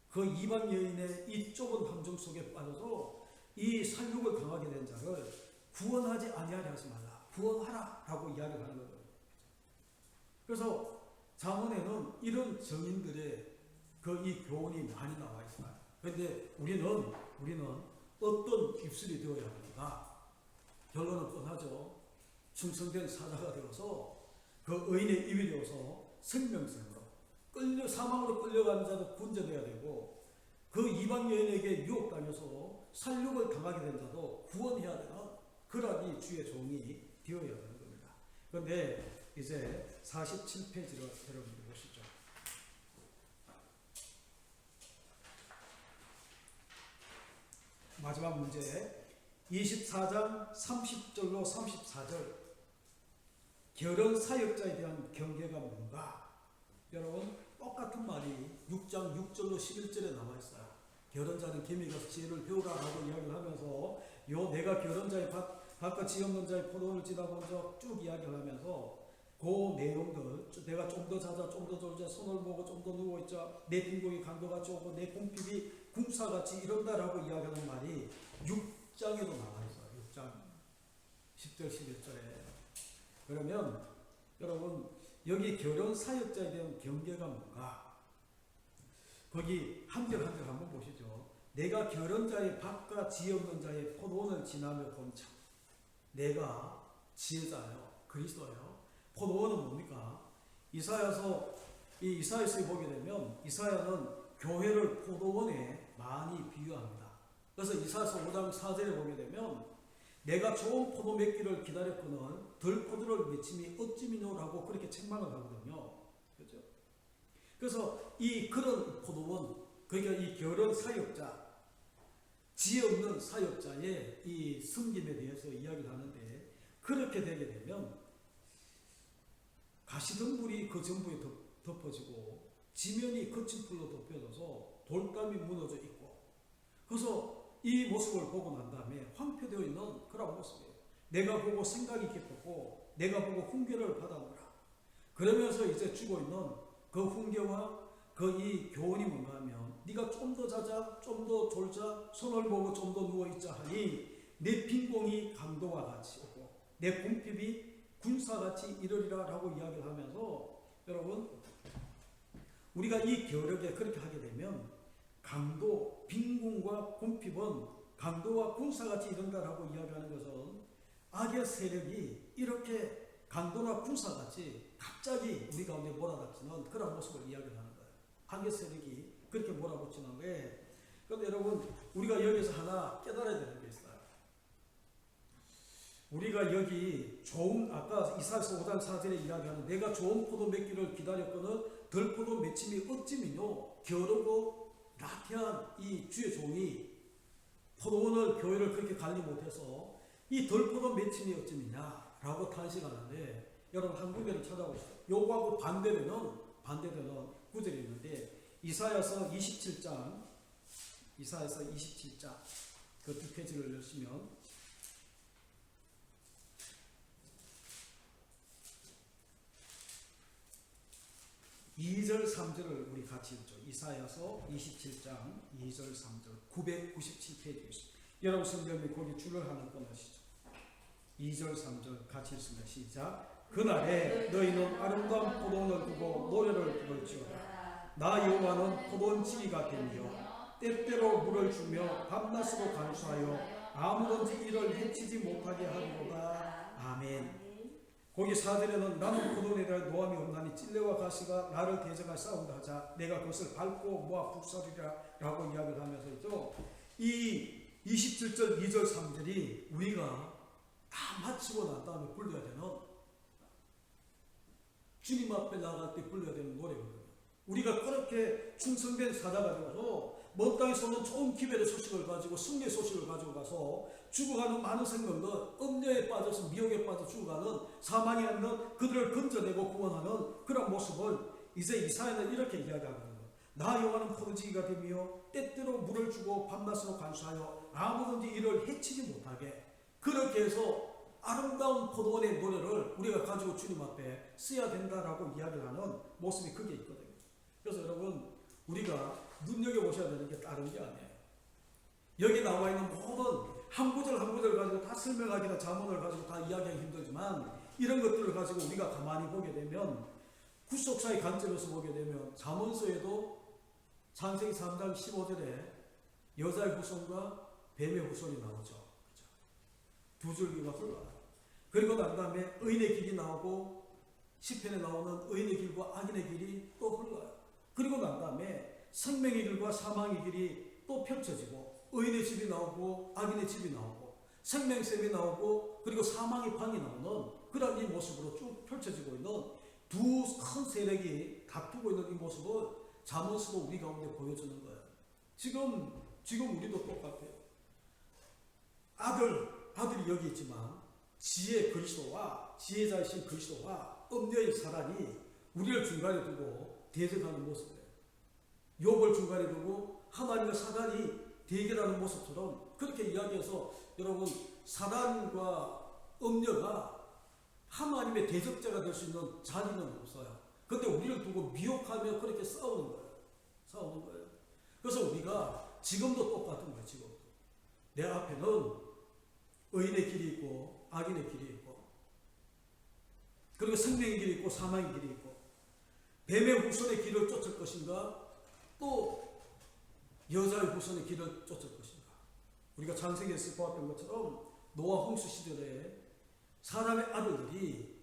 그 이방 여인의 이 좁은 함정 속에 빠져서 이 살육을 당하게 된 자를 구원하지 아니하려 하지 말라, 구원하라 라고 이야기를 하는 거예요. 그래서 잠언에는 이런 정인들의 그 이 교훈이 많이 나와 있어요. 그런데 우리는 어떤 입술이 되어야 하는가? 결론은 뻔하죠. 충성된 사자가 되어서 그 의인의 입이 되어서 생명샘으로 사망으로 끌려가는 자도 구원되어야 되고, 그 이방 여인에게 유혹당해서 살육을 당하게 된 자도 구원해야 되는 그런 이 주의 종이 되어야 되는 겁니다. 그런데 이제 47페이지로 여러분들 보시죠. 마지막 문제 24장 30절로 34절, 게으른 사역자에 대한 경계가 뭔가? 여러분, 똑같은 말이 6장 6절로 11절에 나와 있어요. 게으른 자는 개미 가서 지혜를 배우라 라고 이야기를 하면서, 내가 게으른 자의 밭과 지 없는 자의 포도원을 지나본 적 쭉 이야기를 하면서 그 내용들, 내가 좀 더 자자, 좀 더 졸자, 손을 보고 좀 더 누워있자, 내 빈공이 강도같이 오고 내 궁핍이 궁사같이 이런다라고 이야기하는 말이 6장에도 나와 있어요. 6장 10절 11절에. 그러면 여러분, 여기 게으른 사역자에 대한 경계가 뭔가? 거기 한 절 한 절 한번 보시죠. 내가 게으른 자의 밭과 지혜 없는 자의 포도원을 지나며 본참. 내가 지혜자요, 그리스도요. 포도원은 뭡니까? 이사야서 보게 되면 이사야는 교회를 포도원에 많이 비유합니다. 그래서 이사야서 5장 4절에 보게 되면 내가 좋은 포도 맺기를 기다렸거늘 덜 포도를 맺힘이 어찌미뇨라고 그렇게 책망을 하거든요. 그죠? 그래서 이 그런 포도원, 그러니까 이 게으른 사역자, 지혜 없는 사역자의 이 섬김에 대해서 이야기를 하는데, 그렇게 되게 되면 가시덤불이 그 전부에 덮어지고 지면이 거친 풀로 덮여져서 돌담이 무너져 있고, 그래서 이 모습을 보고 난 다음에 황폐되어 있는 그런 모습이에요. 내가 보고 생각이 깊었고 내가 보고 훈계를 받아오라. 그러면서 이제 주고 있는 그 훈계와 그 이 교훈이 뭔가 하면, 네가 좀 더 자자, 좀 더 졸자, 손을 보고 좀 더 누워있자 하니 내 빈공이 강도와 같이 오고 내 궁핍이 군사같이 이르리라 라고 이야기를 하면서, 여러분 우리가 이 겨력에 그렇게 하게 되면 강도, 빈궁과 궁핍은 강도와 군사같이 이른다라고 이야기하는 것은 악의 세력이 이렇게 강도나 군사같이 갑자기 우리 가운데 몰아닥치는 그런 모습을 이야기하는 거예요. 악의 세력이 그렇게 몰아붙이는 거예요. 그런데 여러분, 우리가 여기서 하나 깨달아야 되는 게 있어요. 우리가 여기 좋은, 아까 이사야서 5장 4절에 이야기하는 내가 좋은 포도 맺기를 기다렸거늘 덜 포도 맺힘이 어찌미뇨, 겨루고 나태한 이 주의 종이 포도원을, 교회를 그렇게 관리 못해서 이 덜 포도 맺힘이 어찌미냐 라고 탄식하는데, 여러분 한 구절을 찾아보시죠. 요거하고 반대되는 구절이 있는데, 이사야서 27장 그 두 페이지를 열시면 2절 3절을 우리 같이 읽죠. 이사야서 27장 2절 3절 997페이지에 있습니다. 여러분 성경에 거기 줄을 하나 꺼내시죠. 2절 3절 같이 읽습니다. 시작. 그날에 너희는 아름다운 포도원을 두고 노래를 부를지어다. 나 여호와는 포도원 지기가 되며 때때로 물을 주며 밤낮으로 간수하여 아무든지 이를 해치지 못하게 하리로다. 아멘. 거기 4절에는 나는 포도원에 대한 노함이 없나니 찔레와 가시가 나를 대적할 싸움도 하자 내가 그것을 밟고 모아 북사리라 라고 이야기를 하면서 있죠. 이 27절 2절 3절이 우리가 다 마치고 난 다음에 불러야 되는, 주님 앞에 나갈 때 불러야 되는 노래거든요. 우리가 그렇게 충성된 사자가 되어서 먼 땅에서는 좋은 기별의 소식을 가지고 승리의 소식을 가지고 가서 죽어가는 많은 생명들, 음녀에 빠져서 미혹에 빠져 죽어가는, 사망에 앉는 그들을 건져내고 구원하는 그런 모습을 이제 이사야는 이렇게 이야기하거든요. 나 여호와는 포도지기가 되며 때때로 물을 주고 밤낮으로 간수하여 아무든지 이를 해치지 못하게, 그렇게 해서 아름다운 포도원의 노래를 우리가 가지고 주님 앞에 써야 된다라고 이야기를 하는 모습이 그게 있거든요. 그래서 여러분, 우리가 눈여겨보셔야 되는 게 다른 게 아니에요. 여기 나와 있는 모든 한 구절 한 구절 가지고 다 설명하기나 자문을 가지고 다 이야기하기 힘들지만, 이런 것들을 가지고 우리가 가만히 보게 되면, 구속사의 관점에서 보게 되면 잠언서에도 창세기 3장 15절에 여자의 후손과 뱀의 후손이 나오죠. 그렇죠? 두 줄기가 흘러요. 그리고 난 다음에 의인의 길이 나오고, 시편에 나오는 의인의 길과 악인의 길이 또 흘러요. 그리고 난 다음에 생명의 길과 사망의 길이 또 펼쳐지고, 의인의 집이 나오고 악인의 집이 나오고 생명샘이 나오고 그리고 사망의 방이 나오는 그런 이 모습으로 쭉 펼쳐지고 있는 두 큰 세력이 다투고 있는 이 모습을 잠언서도 우리 가운데 보여주는 거예요. 지금 우리도 똑같아요. 아들이 여기 있지만 지혜 그리스도와 지혜자이신 그리스도와 음녀의 사단이 우리를 중간에 두고 대적하는 모습이에요. 욥을 중간에 두고 하나님과 사단이 대결하는 모습처럼 그렇게 이야기해서, 여러분 사단과 음녀가 하나님의 대적자가 될 수 있는 자리는 없어요. 그런데 우리를 두고 미혹하며 그렇게 싸우는 거예요. 그래서 우리가 지금도 똑같은 거예요. 지금도 내 앞에는 의인의 길이 있고 악인의 길이 있고, 그리고 생명의 길이 있고 사망의 길이 있고, 뱀의 후손의 길을 쫓을 것인가, 또 여자의 후손의 길을 쫓을 것인가. 우리가 창세기에서 보았던 것처럼 노아 홍수 시절에 사람의 아들들이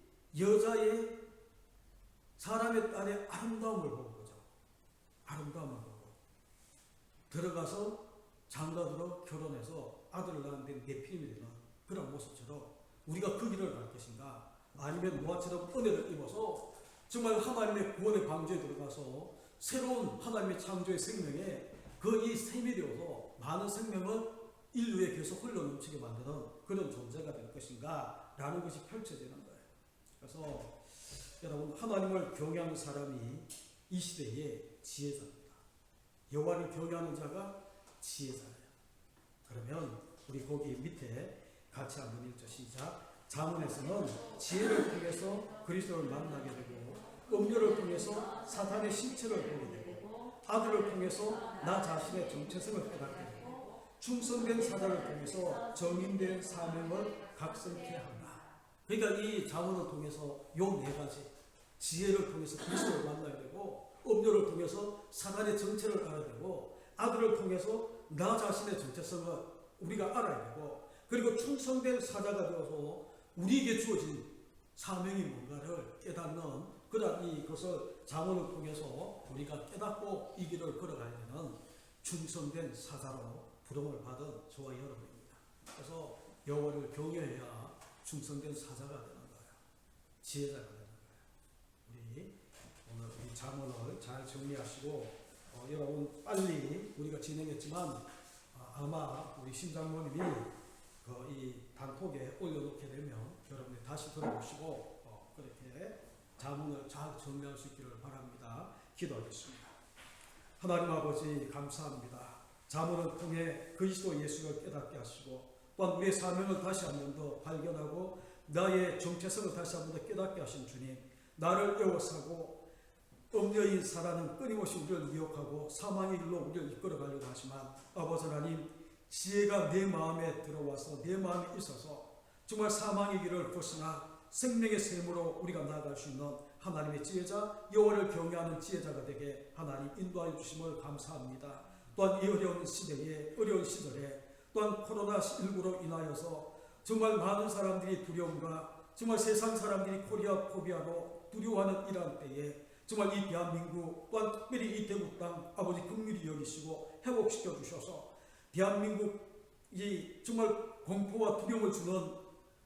사람의 딸의 아름다움을 보고 보죠. 아름다움을 보고 들어가서 장가들어 결혼해서 아들을 낳은 데 네피림이 되는 그런 모습처럼 우리가 그 길을 갈 것인가? 아니면 노아처럼 은혜를 입어서 정말 하나님의 구원의 방주에 들어가서 새로운 하나님의 창조의 생명에 그 이 샘이 되어서 많은 생명은 인류에 계속 흘러넘치게 만드는 그런 존재가 될 것인가? 라는 것이 펼쳐지는 거예요. 그래서 여러분, 하나님을 경외하는 사람이 이 시대의 지혜자입니다. 여호와를 경외하는 자가 지혜자예요. 그러면 우리 거기 밑에 같이 한번 읽죠. 시작. 잠언에서는 지혜를 통해서 그리스도를 만나게 되고, 음료를 통해서 사탄의 실체를 보게 되고, 아들을 통해서 나 자신의 정체성을 깨닫게 되고, 충성된 사자를 통해서 정인된 사명을 각성케 한다. 그러니까 이 잠언을 통해서 요 네 가지, 지혜를 통해서 그리스도를 만나야 되고, 음료를 통해서 사단의 정체를 알아야 되고, 아들을 통해서 나 자신의 정체성을 우리가 알아야 되고, 그리고 충성된 사자가 되어서 우리에게 주어진 사명이 뭔가를 깨닫는 그런 이것을 잠언을 통해서 우리가 깨닫고 이 길을 걸어가야 되는 충성된 사자로 부름을 받은 저와 여러분입니다. 그래서 여호와를 경외해야 충성된 사자가 되는 거예요. 지혜자가 되는 거예요. 오늘 이 잠언을 잘 정리하시고, 여러분 빨리 우리가 진행했지만 아마 우리 심장모님이 이 단톡에 올려놓게 되면 여러분이 다시 들어보시고 그렇게 잠언을 잘 정리할 수 있기를 바랍니다. 기도하겠습니다. 하나님 아버지 감사합니다. 잠언을 통해 그리스도 예수를 깨닫게 하시고, 또한 우리의 사명을 다시 한 번 더 발견하고 나의 정체성을 다시 한 번 더 깨닫게 하신 주님, 나를 에워싸고 음녀인 사라는 끊임없이 우리를 미혹하고 사망의 길로 우리를 이끌어가려고 하지만, 아버지 하나님, 지혜가 내 마음에 들어와서 내 마음에 있어서 정말 사망의 길을 벗어나 생명의 샘으로 우리가 나아갈 수 있는 하나님의 지혜자, 여호와를 경외하는 지혜자가 되게 하나님 인도하여 주심을 감사합니다. 또한 이 어려운 시대에, 어려운 시절에, 또한 코로나19로 인하여서 정말 많은 사람들이 두려움과 정말 세상 사람들이 코리아 포비아로 두려워하는 이러한 때에 정말 이 대한민국, 또한 특별히 이 대구 땅 아버지 긍휼히 여기시고 회복시켜 주셔서 대한민국이 정말 공포와 두려움을 주는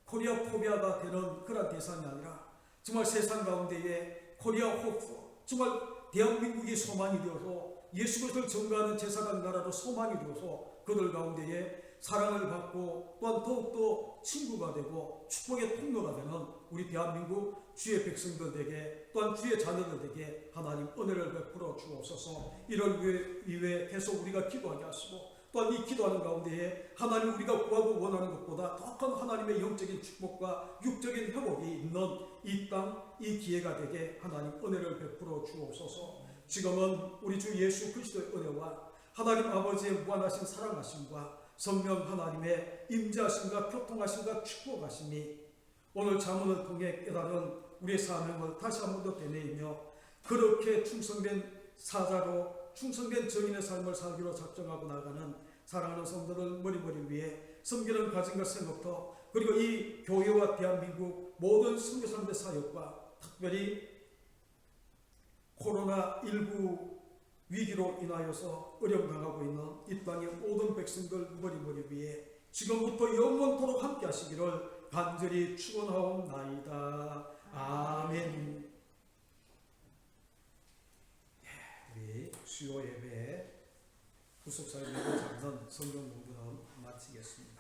코리아 포비아가 되는 그런 대상이 아니라 정말 세상 가운데에 코리아 호프, 정말 대한민국이 소망이 되어서 예수 그리스도를 전가하는 제사장 나라로 소망이 되어서 그들 가운데에 사랑을 받고 또한 더욱더 친구가 되고 축복의 통로가 되는 우리 대한민국 주의 백성들에게, 또한 주의 자녀들에게 하나님 은혜를 베풀어 주옵소서. 이를 위해 계속 우리가 기도하게 하시고, 또한 이 기도하는 가운데에 하나님 우리가 구하고 원하는 것보다 더 큰 하나님의 영적인 축복과 육적인 회복이 있는 이 땅, 이 기회가 되게 하나님 은혜를 베풀어 주옵소서. 지금은 우리 주 예수 그리스도의 은혜와 하나님 아버지의 무한하신 사랑하심과 성령 하나님의 임재하심과 교통하심과 축복하심이 오늘 잠언을 통해 깨달은 우리의 사명을 다시 한 번 더 되뇌이며 그렇게 충성된 사자로 충성된 정인의 삶을 살기로 작정하고 나가는 사랑하는 성도들 머리머리 위에 섬기는 가정과 생업터, 그리고 이 교회와 대한민국 모든 선교사님의 사역과 특별히 코로나19 위기로 인하여서 어려움당하고 있는 이 땅의 모든 백성들 머리머리 위에 지금부터 영원토록 함께 하시기를 간절히 축원하옵나이다. 아멘. 우리 수요 예배 구속사의 내를 잡는 성경 공부는 마치겠습니다.